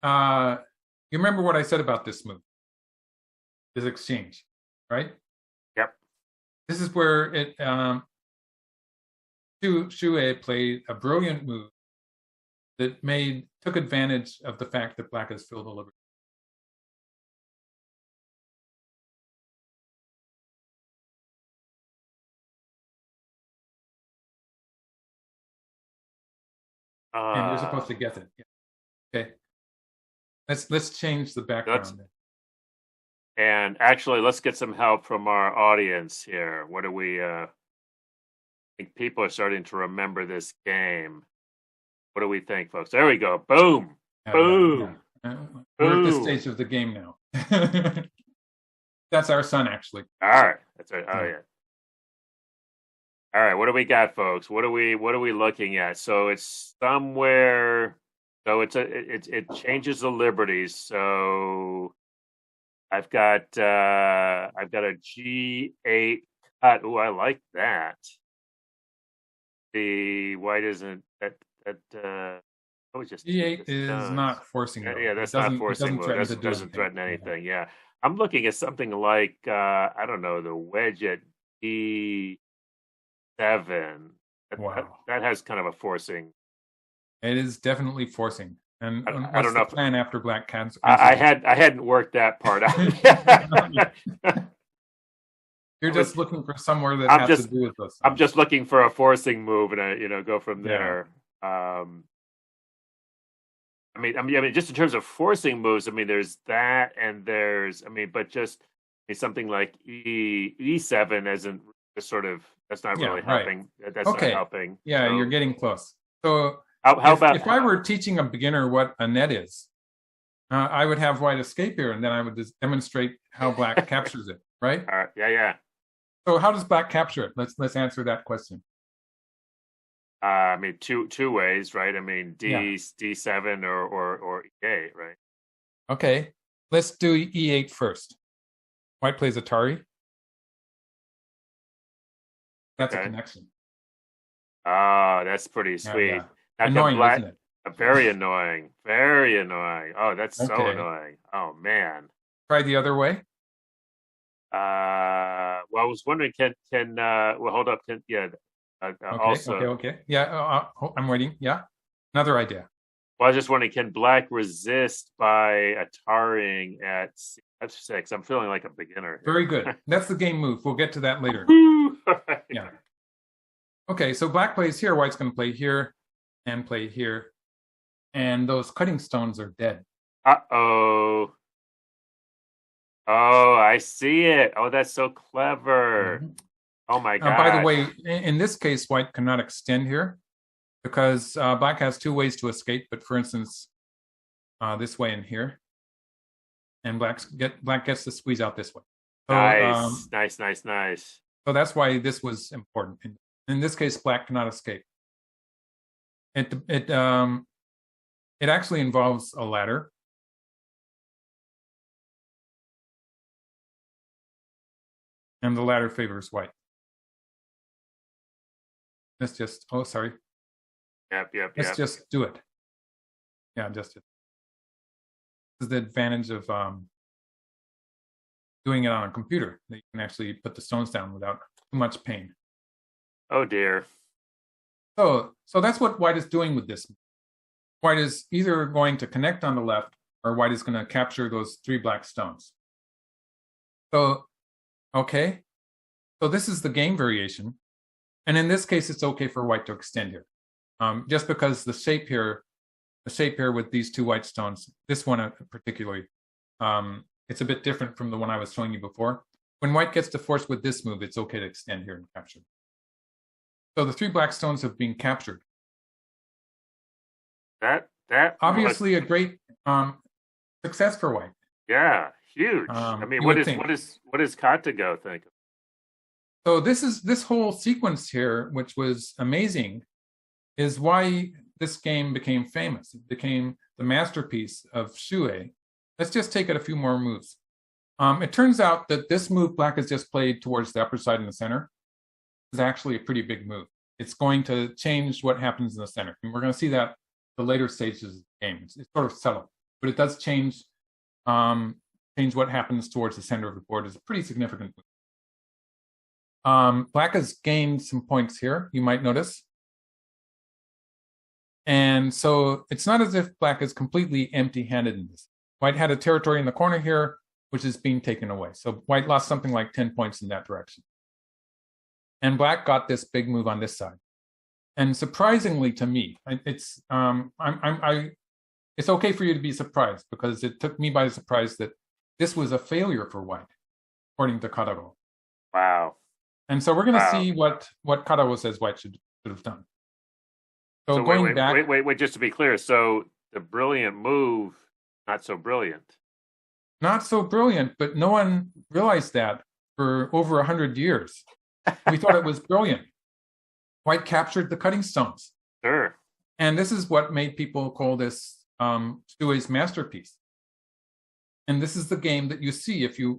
Speaker 2: you remember what I said about this move? This exchange, right?
Speaker 1: Yep.
Speaker 2: This is where Shuei played a brilliant move that took advantage of the fact that black has filled the liberty. And you're supposed to guess it. Yeah. Okay. Let's change the background.
Speaker 1: And actually, let's get some help from our audience here. What do we? I think people are starting to remember this game. What do we think, folks? There we go. Boom. Boom.
Speaker 2: Yeah. We're at this stage of the game now. That's our son, actually.
Speaker 1: All right. That's right. Oh yeah. All right. What do we got, folks? What are we looking at? So it's somewhere. So it changes the liberties. So I've got a G8 cut. Oh, I like that. The white isn't that. Just
Speaker 2: G8 is not forcing.
Speaker 1: Yeah, that's not forcing. It doesn't threaten anything. Yeah, I'm looking at something like I don't know, the wedge at D7.
Speaker 2: Wow,
Speaker 1: that has kind of a forcing.
Speaker 2: It is definitely forcing. And
Speaker 1: I don't know.
Speaker 2: Plan after black cats.
Speaker 1: I hadn't worked that part out.
Speaker 2: You're just looking for somewhere that has to do with this.
Speaker 1: I'm just looking for a forcing move, and I go from there. Yeah. I mean, just in terms of forcing moves, I mean, there's that, and there's, but just something like E7 isn't sort of, that's not really helping. That's not helping.
Speaker 2: Yeah, so, you're getting close. So
Speaker 1: how about
Speaker 2: if I were teaching a beginner what a net is, I would have white escape here, and then I would just demonstrate how black captures it. Right?
Speaker 1: Yeah.
Speaker 2: So how does black capture it? Let's answer that question.
Speaker 1: I mean, two ways, right? I mean, D7 or E8, right?
Speaker 2: Okay, let's do E8 first. White plays Atari. That's a connection.
Speaker 1: Oh, that's pretty sweet.
Speaker 2: Yeah. Annoying, isn't it?
Speaker 1: Very annoying. Very annoying. Oh, that's so annoying. Oh man.
Speaker 2: Try the other way.
Speaker 1: Well, I was wondering, can hold up.
Speaker 2: Okay. Yeah, I'm waiting. Yeah, another idea.
Speaker 1: Well, I was just wondering, can black resist by Ataring at F6? I'm feeling like a beginner here.
Speaker 2: Very good. That's the game move. We'll get to that later. Yeah. Okay, so black plays here. White's going to play here and play here. And those cutting stones are dead.
Speaker 1: Uh-oh. Oh, I see it. Oh, that's so clever. Mm-hmm. Oh, my God.
Speaker 2: By the way, in this case, white cannot extend here because black has two ways to escape. But for instance, this way and here. And black gets to squeeze out this way. So,
Speaker 1: nice.
Speaker 2: So that's why this was important. In this case, black cannot escape. It actually involves a ladder. And the ladder favors white. Let's just, sorry.
Speaker 1: Yep.
Speaker 2: Let's just do it. Yeah, just it. This is the advantage of doing it on a computer. That you can actually put the stones down without too much pain.
Speaker 1: Oh dear.
Speaker 2: So that's what white is doing with this. White is either going to connect on the left, or white is going to capture those three black stones. So, okay. So this is the game variation. And in this case, it's okay for white to extend here. Just because the shape here with these two white stones, this one particularly, it's a bit different from the one I was showing you before. When white gets to force with this move, it's okay to extend here and capture. So the three black stones have been captured.
Speaker 1: That
Speaker 2: obviously a great success for white.
Speaker 1: Yeah, huge. I mean, what is Katago think?
Speaker 2: So this whole sequence here, which was amazing, is why this game became famous. It became the masterpiece of Shuei. Let's just take it a few more moves. It turns out that this move black has just played towards the upper side in the center is actually a pretty big move. It's going to change what happens in the center. And we're going to see that the later stages of the game. It's sort of subtle, but it does change what happens towards the center of the board. Is a pretty significant move. Black has gained some points here, you might notice. And so it's not as if black is completely empty-handed in this. White had a territory in the corner here, which is being taken away. So white lost something like 10 points in that direction. And black got this big move on this side. And surprisingly to me, it's okay for you to be surprised, because it took me by surprise that this was a failure for white, according to Karago.
Speaker 1: Wow.
Speaker 2: And so we're going to see what Karago says white should have done. So going back...
Speaker 1: Wait, just to be clear. So the brilliant move, not so brilliant.
Speaker 2: Not so brilliant, but no one realized that for over 100 years. We thought it was brilliant. White captured the cutting stones.
Speaker 1: Sure.
Speaker 2: And this is what made people call this Shuei's masterpiece. And this is the game that you see if you're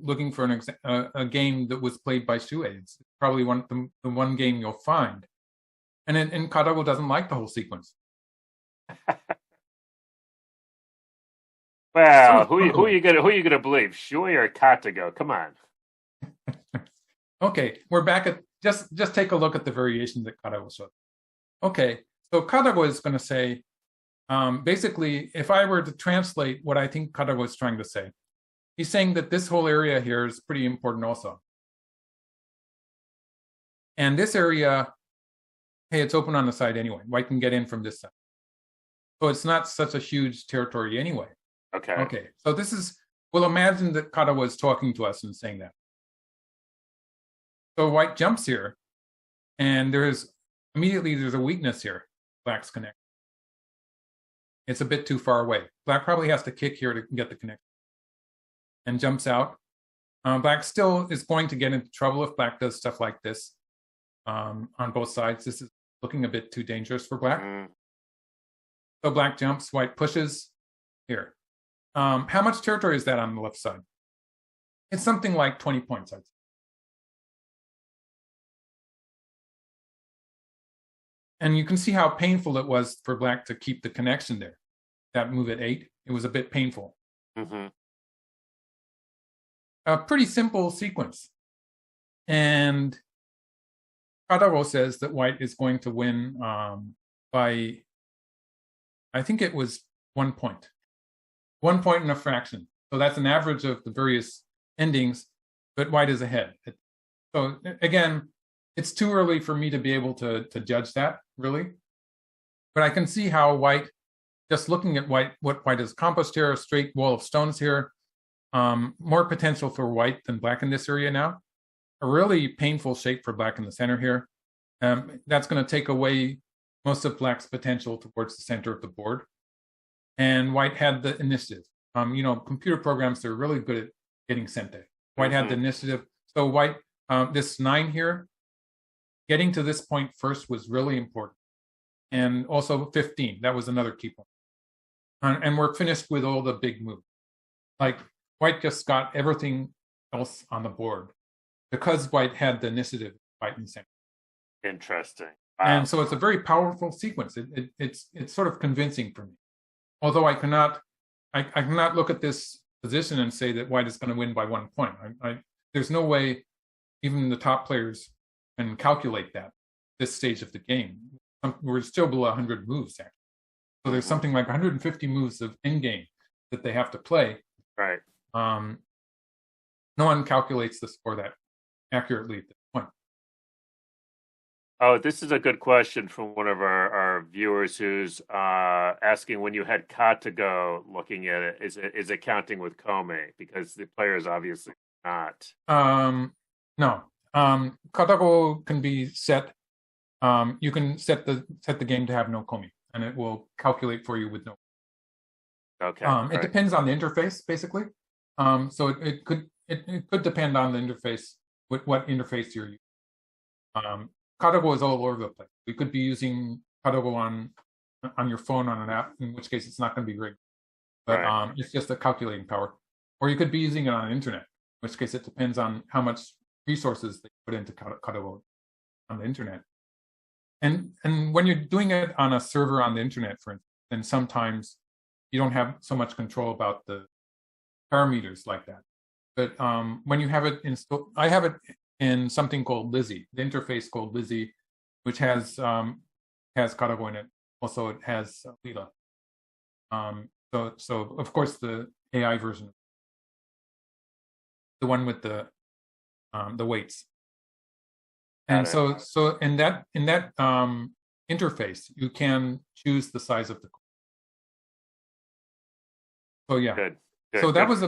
Speaker 2: looking for a game that was played by Shuei. It's probably the one game you'll find. And Karago doesn't like the whole sequence.
Speaker 1: Well, who are you gonna believe, Shuei or Katago? Come on.
Speaker 2: Okay, we're back at just take a look at the variations that Karago showed. Okay, so Karago is going to say, basically, if I were to translate what I think Karago is trying to say, he's saying that this whole area here is pretty important also. And this area, hey, it's open on the side anyway. White can get in from this side. So it's not such a huge territory anyway. Okay, so this is, we'll imagine that Karago is talking to us and saying that. So white jumps here, and there's a weakness here. Black's connect. It's a bit too far away. Black probably has to kick here to get the connection. And jumps out. Black still is going to get into trouble if black does stuff like this on both sides. This is looking a bit too dangerous for black. So black jumps, white pushes here. How much territory is that on the left side? It's something like 20 points, I'd say. And you can see how painful it was for black to keep the connection there. That move at 8, it was a bit painful. A pretty simple sequence. And Karago says that white is going to win by, I think it was 1 point. 1 point and a fraction. So that's an average of the various endings, but white is ahead. So again, it's too early for me to be able to judge that, really. But I can see how white, just looking at what white has accomplished here, a straight wall of stones here, more potential for white than black in this area now. A really painful shape for black in the center here. That's going to take away most of black's potential towards the center of the board. And white had the initiative. Computer programs are really good at getting sente. White had the initiative. So white, this 9 here, getting to this point first was really important. And also 15, that was another key point. And we're finished with all the big moves. Like, white just got everything else on the board because white had the initiative right in the center.
Speaker 1: Interesting.
Speaker 2: Wow. And so it's a very powerful sequence. It's sort of convincing for me. Although I cannot look at this position and say that white is going to win by 1 point. There's no way even the top players can calculate that this stage of the game. We're still below 100 moves, actually. So there's something like 150 moves of endgame that they have to play.
Speaker 1: Right.
Speaker 2: No one calculates the score that accurately at this point.
Speaker 1: Oh, this is a good question from one of our viewers who's asking, when you had Katago looking at it, is it counting with Kome? Because the player is obviously not.
Speaker 2: No. Katago can be set. You can set the game to have no Komi, and it will calculate for you with no.
Speaker 1: Okay.
Speaker 2: It depends on the interface, basically. So it could depend on the interface, what interface you're using. Katago is all over the place. We could be using Katago on your phone on an app, in which case it's not going to be rigged. But it's just a calculating power. Or you could be using it on the internet, in which case it depends on how much resources they put into Katago on the internet. And when you're doing it on a server on the internet, for instance, then sometimes you don't have so much control about the parameters like that. But when you have it installed, I have it in something called Lizzie, the interface called Lizzie, which has Katago in it. also it has Lila. So of course the AI version, the one with the weights. And so in that interface, you can choose the size of the coin. So yeah.
Speaker 1: Good.
Speaker 2: So that was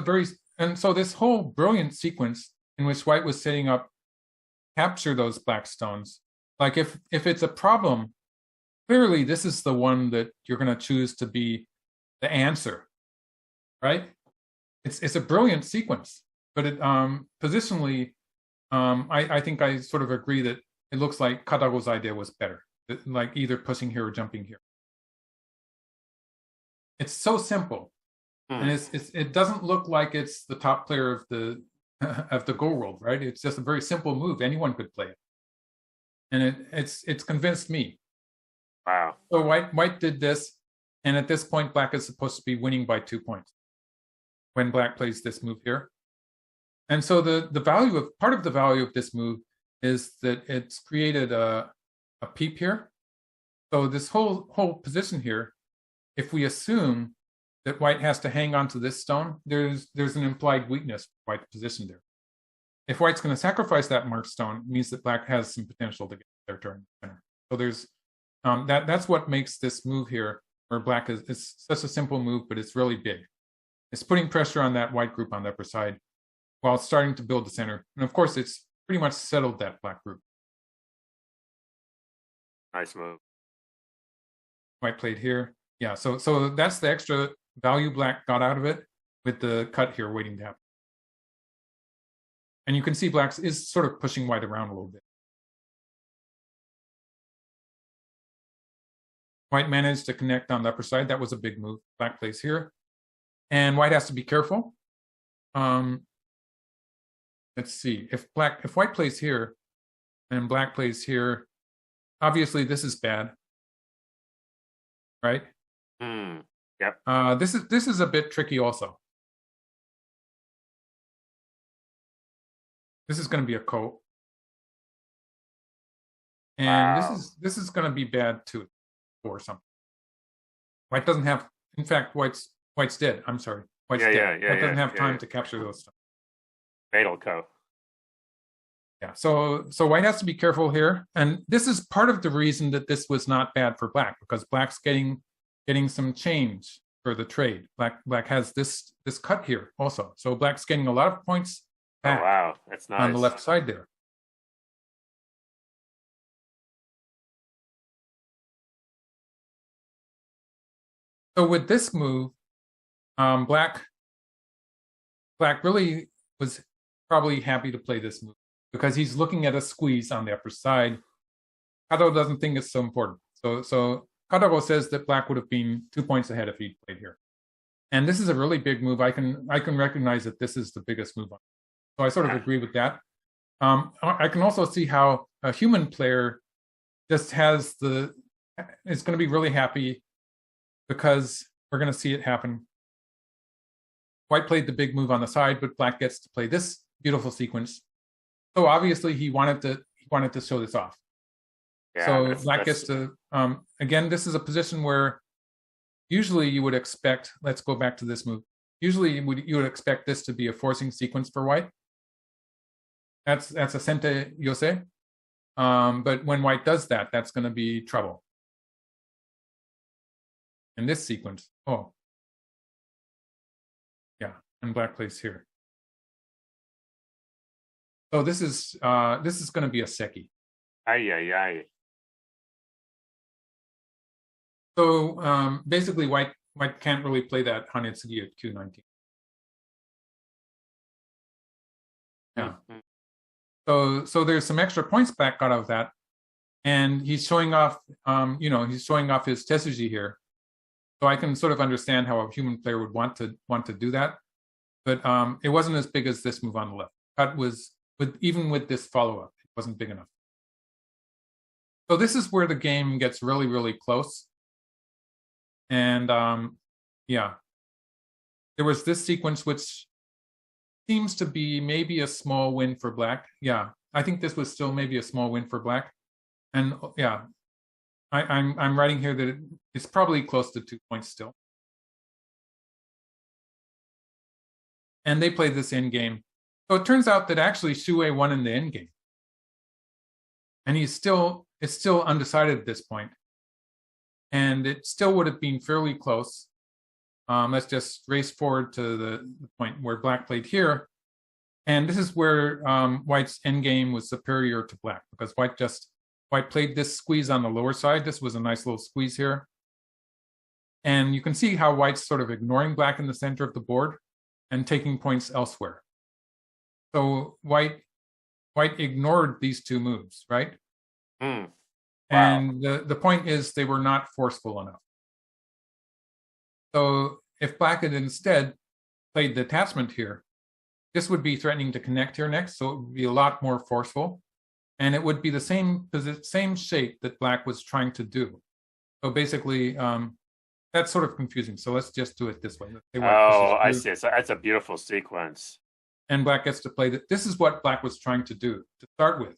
Speaker 2: and so this whole brilliant sequence in which white was setting up capture those black stones. Like if it's a problem, clearly this is the one that you're going to choose to be the answer, right? It's a brilliant sequence, but it positionally, I think I sort of agree that it looks like Katago's idea was better, like either pushing here or jumping here. It's so simple, and it doesn't look like it's the top player of the of the Go world, right? It's just a very simple move; anyone could play it, and it's convinced me.
Speaker 1: Wow!
Speaker 2: So white did this, and at this point, black is supposed to be winning by 2 points when black plays this move here. And so part of the value of this move is that it's created a peep here. So this whole position here, if we assume that white has to hang on to this stone, there's an implied weakness for white's position there. If white's going to sacrifice that marked stone, it means that black has some potential to get their turn. So there's that's what makes this move here, where black is such a simple move, but it's really big. It's putting pressure on that white group on the upper side while it's starting to build the center. And of course, it's pretty much settled that black group.
Speaker 1: Nice move.
Speaker 2: White played here. Yeah, so that's the extra value black got out of it with the cut here waiting to happen. And you can see black is sort of pushing white around a little bit. White managed to connect on the upper side. That was a big move. Black plays here. And white has to be careful. Let's see. If white plays here and black plays here, obviously this is bad. Right?
Speaker 1: Yep.
Speaker 2: This is a bit tricky also. This is going to be a ko. And this is going to be bad too, or something. White doesn't have, in fact, white's dead. I'm sorry. White's dead. White doesn't have time to capture those stuff.
Speaker 1: Fatal ko.
Speaker 2: Yeah, so white has to be careful here. And this is part of the reason that this was not bad for black, because black's getting some change for the trade. Black has this cut here also. So black's getting a lot of points back.
Speaker 1: Oh, wow, that's nice.
Speaker 2: On the left side there. So with this move, black really was probably happy to play this move because he's looking at a squeeze on the upper side. Kato doesn't think it's so important. So Katago says that black would have been 2 points ahead if he played here. And this is a really big move. I can recognize that this is the biggest move. So I sort of agree with that. I can also see how a human player just is going to be really happy because we're going to see it happen. White played the big move on the side, but black gets to play this beautiful sequence. So obviously he wanted to show this off. Yeah, so black gets to again. This is a position where usually you would expect. Let's go back to this move. Usually you would expect this to be a forcing sequence for white. That's a sente yose. But when white does that, that's going to be trouble. In this sequence, yeah, and black plays here. So this is going to be a seki.
Speaker 1: Ay.
Speaker 2: So basically, white can't really play that Hanetsugi at Q19. Yeah. So there's some extra points back out of that, and he's showing off. He's showing off his Tetsuji here. So I can sort of understand how a human player would want to do that, but it wasn't as big as this move on the left. Cut was even with this follow up, it wasn't big enough. So this is where the game gets really, really close. And yeah, there was this sequence which seems to be maybe a small win for black. Yeah, I think this was still maybe a small win for black. And yeah, I'm writing here that it's probably close to 2 points still. And they played this endgame. So it turns out that actually Shuei won in the endgame. And it's still undecided at this point. And it still would have been fairly close. Let's just race forward to the point where Black played here. And this is where White's endgame was superior to Black, because White played this squeeze on the lower side. This was a nice little squeeze here. And you can see how White's sort of ignoring Black in the center of the board and taking points elsewhere. So White ignored these two moves, right?
Speaker 1: Wow.
Speaker 2: And the point is they were not forceful enough. So if Black had instead played the attachment here, this would be threatening to connect here next, so it would be a lot more forceful. And it would be the same shape that Black was trying to do. So basically, that's sort of confusing. So let's just do it this way.
Speaker 1: I see. So that's a beautiful sequence.
Speaker 2: And Black gets to play that. This is what Black was trying to do to start with.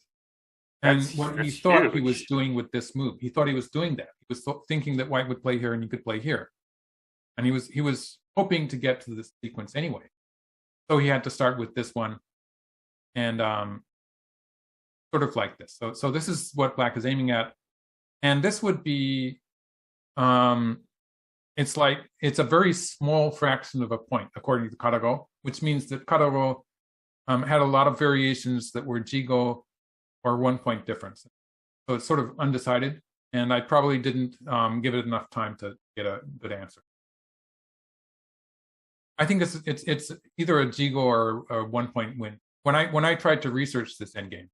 Speaker 2: And what he thought he was doing with this move, he thought he was doing that. He was thinking that White would play here and he could play here. And he was hoping to get to this sequence anyway. So he had to start with this one and sort of like this. So this is what Black is aiming at. And this would be, it's a very small fraction of a point, according to Karago, which means that Karago had a lot of variations that were jigo or 1 point difference. So it's sort of undecided. And I probably didn't give it enough time to get a good answer. I think it's either a jigo or a 1 point win. When I tried to research this endgame,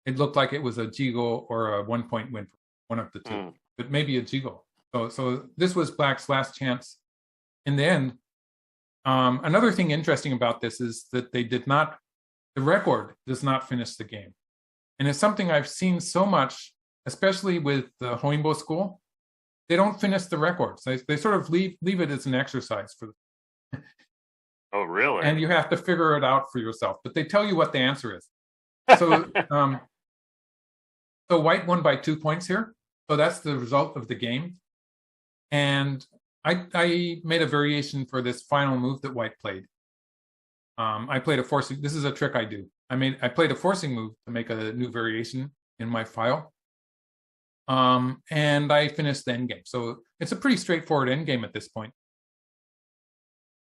Speaker 2: it looked like it was a jigo or a 1 point win for one of the two, but maybe a jigo. So this was Black's last chance. In the end, another thing interesting about this is that the record does not finish the game, and it's something I've seen so much, especially with the Honinbo school. They don't finish the records. They sort of leave it as an exercise for.
Speaker 1: Oh, really?
Speaker 2: And you have to figure it out for yourself. But they tell you what the answer is. So, so White won by 2 points here. So that's the result of the game. And I made a variation for this final move that White played. I played a forcing. This is a trick I do. I played a forcing move to make a new variation in my file. And I finished the endgame. So it's a pretty straightforward endgame at this point.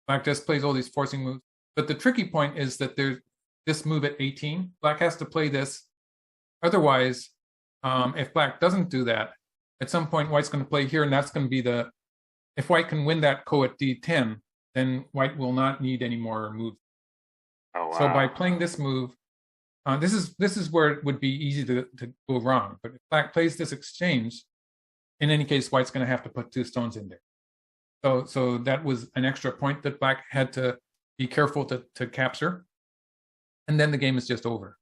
Speaker 2: Black just plays all these forcing moves. But the tricky point is that there's this move at 18. Black has to play this. Otherwise, if Black doesn't do that, at some point White's going to play here, and that's going to be if White can win that ko at D10, then White will not need any more moves.
Speaker 1: Oh, wow.
Speaker 2: So by playing this move, this is where it would be easy to go wrong. But if Black plays this exchange, in any case, White's going to have to put 2 stones in there. So that was an extra point that Black had to be careful to capture. And then the game is just over.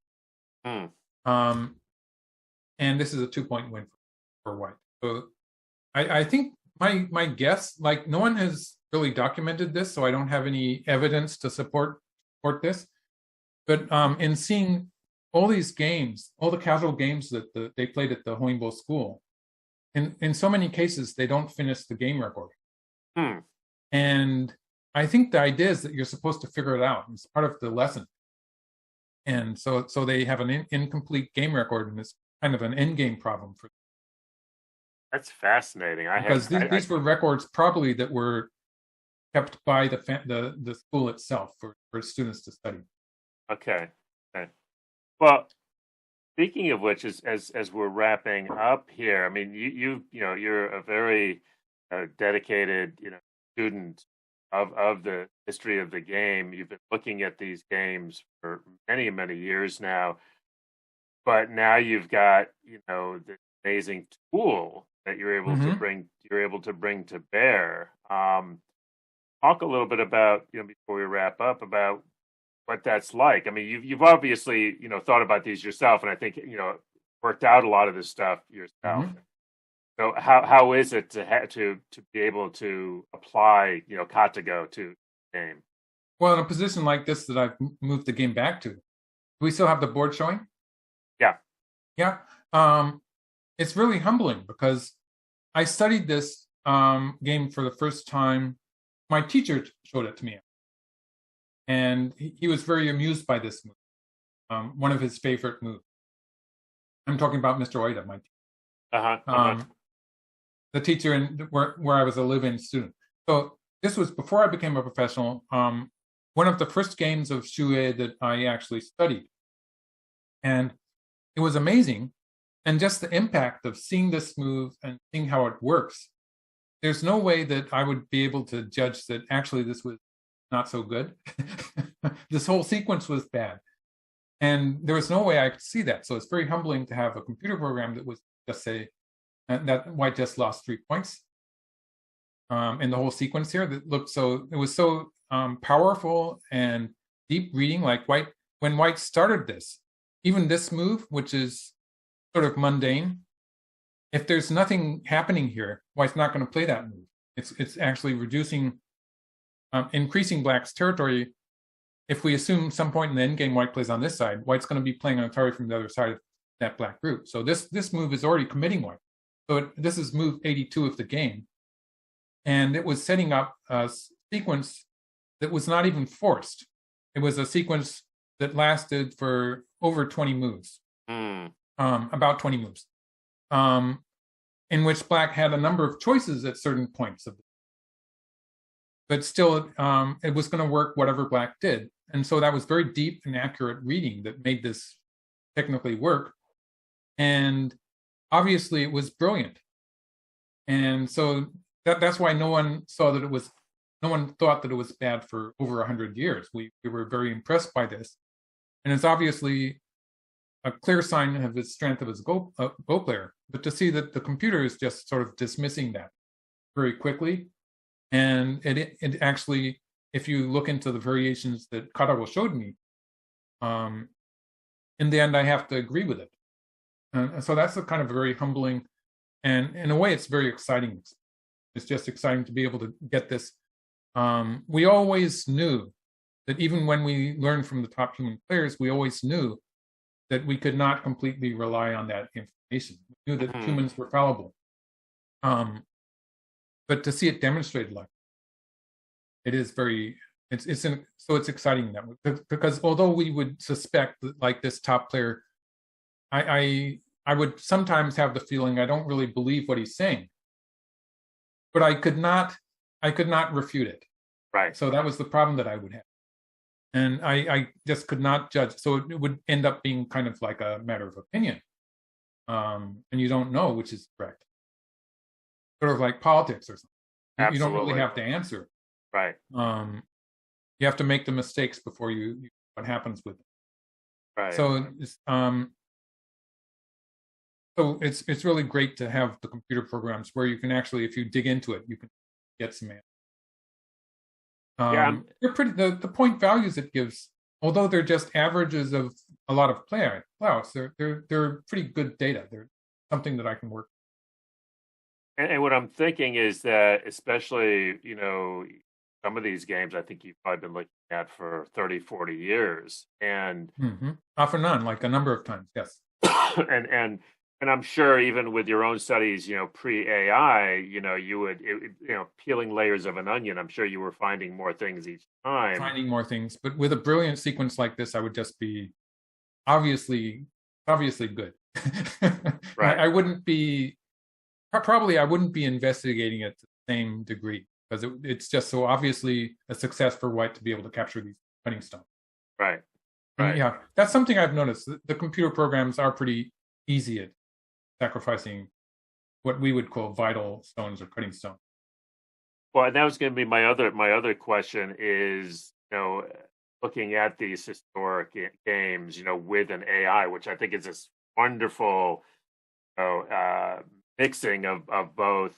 Speaker 2: And this is a 2 point win for White. So I think my guess, like no one has really documented this, so I don't have any evidence to support this. But in seeing all these games, all the casual games that they played at the Honinbo school, in so many cases, they don't finish the game record. And I think the idea is that you're supposed to figure it out. It's part of the lesson. And so they have an incomplete game record, and it's kind of an end game problem for them.
Speaker 1: That's fascinating.
Speaker 2: These were records probably that were kept by the school itself for students to study.
Speaker 1: Okay. Well, speaking of which, as we're wrapping up here, I mean, you're a very dedicated student of the history of the game. You've been looking at these games for many, many years now, but now you've got the amazing tool that you're able to bring to bear. Talk a little bit about before we wrap up about what that's like. I mean, you've obviously thought about these yourself, and I think worked out a lot of this stuff yourself. So how is it to be able to apply Katago to the game?
Speaker 2: Well, in a position like this that I've moved the game back to, do we still have the board showing?
Speaker 1: Yeah.
Speaker 2: it's really humbling because I studied this game for the first time. My teacher showed it to me, and he was very amused by this move. One of his favorite moves. I'm talking about Mr. Oida, my teacher. The teacher where I was a live-in student. So this was before I became a professional. One of the first games of Shuei that I actually studied, and it was amazing. And just the impact of seeing this move and seeing how it works, there's no way that I would be able to judge that actually this was not so good. This whole sequence was bad. And there was no way I could see that. So it's very humbling to have a computer program that was just say, that white just lost 3 points in the whole sequence here. That looked so, it was so powerful and deep reading. Like when white started this, even this move, which is sort of mundane, if there's nothing happening here, white's not going to play that move. It's actually increasing black's territory. If we assume some point in the endgame white plays on this side, white's going to be playing on Atari from the other side of that black group. So this move is already committing white. So this is move 82 of the game. And it was setting up a sequence that was not even forced. It was a sequence that lasted for over 20 moves, about 20 moves, in which black had a number of choices at certain points of it. But still, it was going to work whatever black did. And so that was very deep and accurate reading that made this technically work. And obviously it was brilliant. And so that's why no one thought that it was bad for over 100 years. We were very impressed by this. And it's obviously a clear sign of the strength of his Go player. But to see that the computer is just sort of dismissing that very quickly. And it actually, if you look into the variations that Karawa showed me, in the end, I have to agree with it. And so that's a kind of very humbling, and in a way, it's very exciting. It's just exciting to be able to get this. We always knew that even when we learned from the top human players, we always knew that we could not completely rely on that information. We knew that humans were fallible. But to see it demonstrated like it is very, so it's exciting that way. Because although we would suspect that like this top player, I would sometimes have the feeling I don't really believe what he's saying, but I could not refute it.
Speaker 1: Right.
Speaker 2: So that was the problem that I would have, and I just could not judge. So it would end up being kind of like a matter of opinion, and you don't know which is correct. Sort of like politics or something. Absolutely. You don't really have to answer.
Speaker 1: Right.
Speaker 2: You have to make the mistakes before you what happens with it.
Speaker 1: Right.
Speaker 2: So it's really great to have the computer programs where you can actually, if you dig into it, you can get some answers. They're pretty. The point values it gives, although they're just averages of a lot of players, they're pretty good data. They're something that I can work.
Speaker 1: And what I'm thinking is that, especially, some of these games, I think you've probably been looking at for 30, 40 years. And
Speaker 2: off and on, like a number of times, yes.
Speaker 1: and I'm sure even with your own studies, pre-AI, you would, peeling layers of an onion, I'm sure you were finding more things each time.
Speaker 2: Finding more things. But with a brilliant sequence like this, I would just be obviously good.
Speaker 1: Right.
Speaker 2: I wouldn't be investigating it to the same degree because it's just so obviously a success for white to be able to capture these cutting stones.
Speaker 1: Right.
Speaker 2: Right. Yeah, that's something I've noticed. The computer programs are pretty easy at sacrificing what we would call vital stones or cutting stones.
Speaker 1: Well, and that was going to be my other question is, looking at these historic games, with an AI, which I think is this wonderful, mixing of both,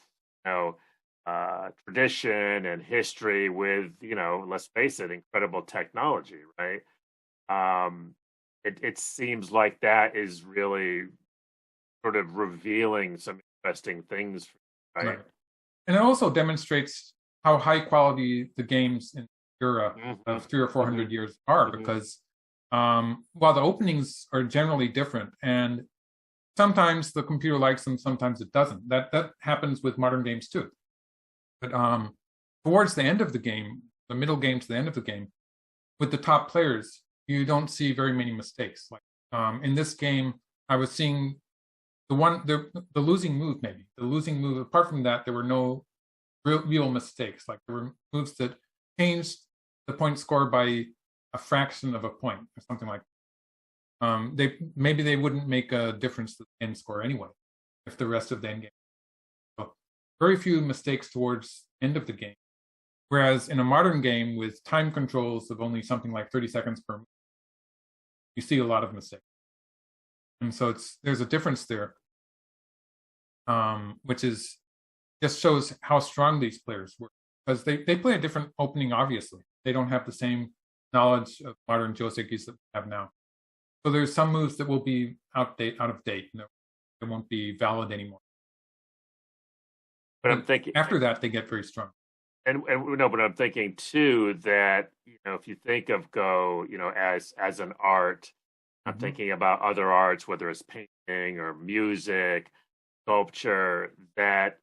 Speaker 1: tradition and history with, let's face it, incredible technology, right? It seems like that is really sort of revealing some interesting things, right?
Speaker 2: And it also demonstrates how high quality the games in the era of 300 or 400 years are, because while the openings are generally different, and sometimes the computer likes them, sometimes it doesn't. That happens with modern games too. But towards the end of the game, the middle game to the end of the game, with the top players, you don't see very many mistakes. Like in this game, I was seeing the losing move, maybe the losing move. Apart from that, there were no real mistakes. Like there were moves that changed the point score by a fraction of a point or something like that. They wouldn't make a difference to the end score anyway if the rest of the end game. So very few mistakes towards end of the game. Whereas in a modern game with time controls of only something like 30 seconds per move, you see a lot of mistakes. And so there's a difference there, which is just shows how strong these players were, because they play a different opening. Obviously, they don't have the same knowledge of modern joseikis that we have now. So there's some moves that will be out of date. No, they won't be valid anymore.
Speaker 1: But I'm thinking
Speaker 2: after that they get very strong.
Speaker 1: And no, but I'm thinking too that if you think of Go, as an art, I'm thinking about other arts, whether it's painting or music, sculpture, that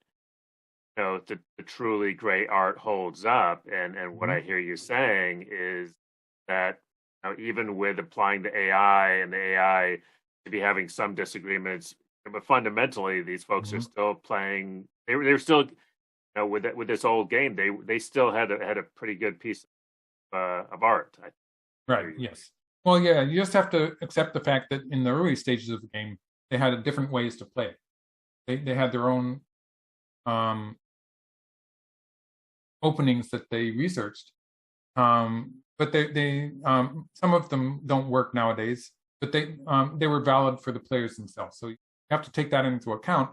Speaker 1: the truly great art holds up. And what I hear you saying is that even with applying the AI and the AI to be having some disagreements, but fundamentally these folks are still playing. They're still with this old game, they still had a pretty good piece of art.
Speaker 2: Right. Yes. Well, yeah. You just have to accept the fact that in the early stages of the game, they had different ways to play. They had their own openings that they researched, but they some of them don't work nowadays. But they were valid for the players themselves. So you have to take that into account.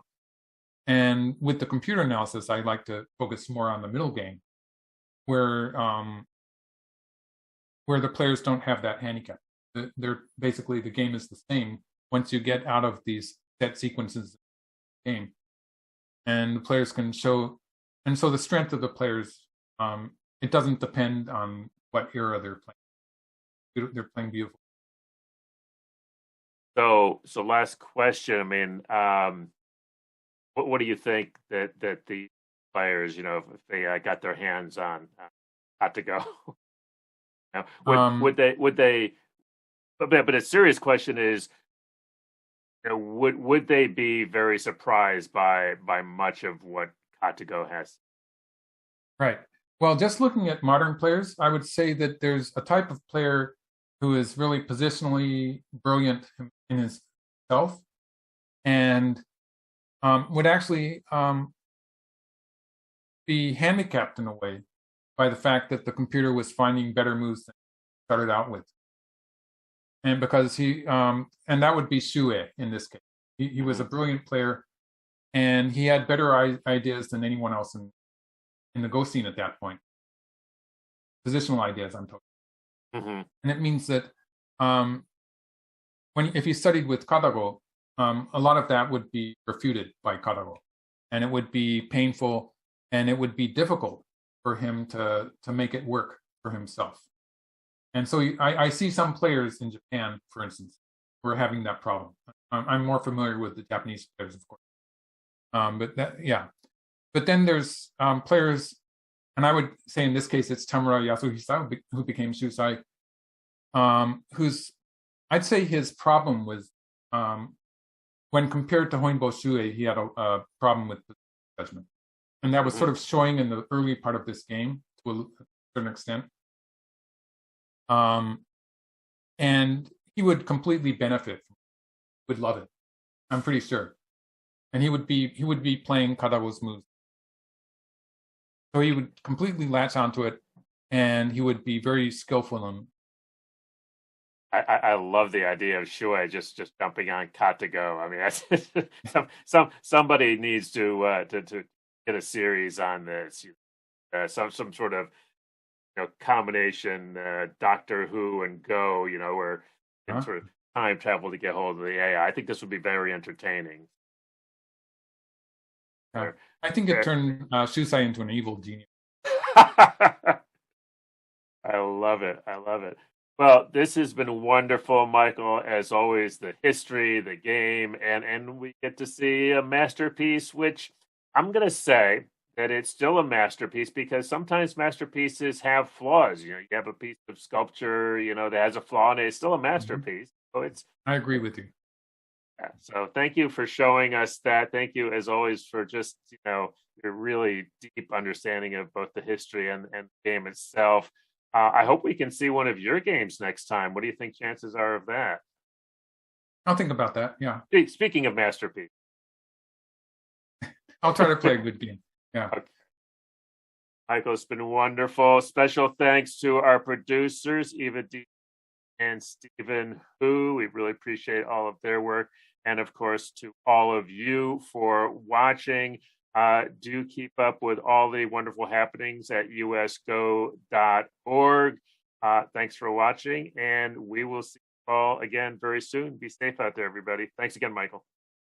Speaker 2: And with the computer analysis, I like to focus more on the middle game, where the players don't have that handicap. They're basically, the game is the same once you get out of these set sequences of the game, and the players can show. And so the strength of the players, it doesn't depend on what era they're playing. They're playing beautiful.
Speaker 1: So last question. I mean, what do you think that the players, if they got their hands on Got to Go, would they? But a serious question is, would they be very surprised by much of what Got to Go has?
Speaker 2: Right. Well, just looking at modern players, I would say that there's a type of player who is really positionally brilliant in himself, and would actually be handicapped in a way by the fact that the computer was finding better moves than he started out with. And because and that would be Shuei in this case. He was a brilliant player, and he had better ideas than anyone else in the Go scene at that point. Positional ideas, I'm talking. And it means that if he studied with Katago, a lot of that would be refuted by Katago, and it would be painful, and it would be difficult for him to make it work for himself. And so I see some players in Japan, for instance, who are having that problem. I'm more familiar with the Japanese players, of course. But then there's players, and I would say in this case it's Tamamura Yasuhisa, who became Shusai, who's, I'd say his problem was, when compared to Honinbo Shuei, he had a problem with judgment. And that was sort of showing in the early part of this game to a certain extent. And he would completely benefit, would love it, I'm pretty sure. And he would be playing Katago's moves. So he would completely latch onto it, and he would be very skillful in.
Speaker 1: I love the idea of Shuei just jumping on Got to Go. I mean, that's somebody needs to get a series on this. Some sort of combination Doctor Who and Go. Where sort of time travel to get hold of the AI. I think this would be very entertaining.
Speaker 2: I think it turned Shusai into an evil genius.
Speaker 1: I love it. Well, this has been wonderful, Michael. As always, the history, the game, and we get to see a masterpiece, which I'm going to say that it's still a masterpiece because sometimes masterpieces have flaws. You know, you have a piece of sculpture, that has a flaw in it. It's still a masterpiece. So it's
Speaker 2: I agree with you.
Speaker 1: yeah. So thank you for showing us that. Thank you, as always, for just your really deep understanding of both the history and the game itself. I hope we can see one of your games next time. What do you think chances are of that?
Speaker 2: I'll think about that. Yeah.
Speaker 1: Speaking of masterpiece,
Speaker 2: I'll try to play a good game. Yeah.
Speaker 1: okay. Michael, it's been wonderful. Special thanks to our producers, Eva-Dee and Stephen Hu. We really appreciate all of their work. And of course, to all of you for watching. Do keep up with all the wonderful happenings at usgo.org. Thanks for watching, and we will see you all again very soon. Be safe out there, everybody. Thanks again, Michael.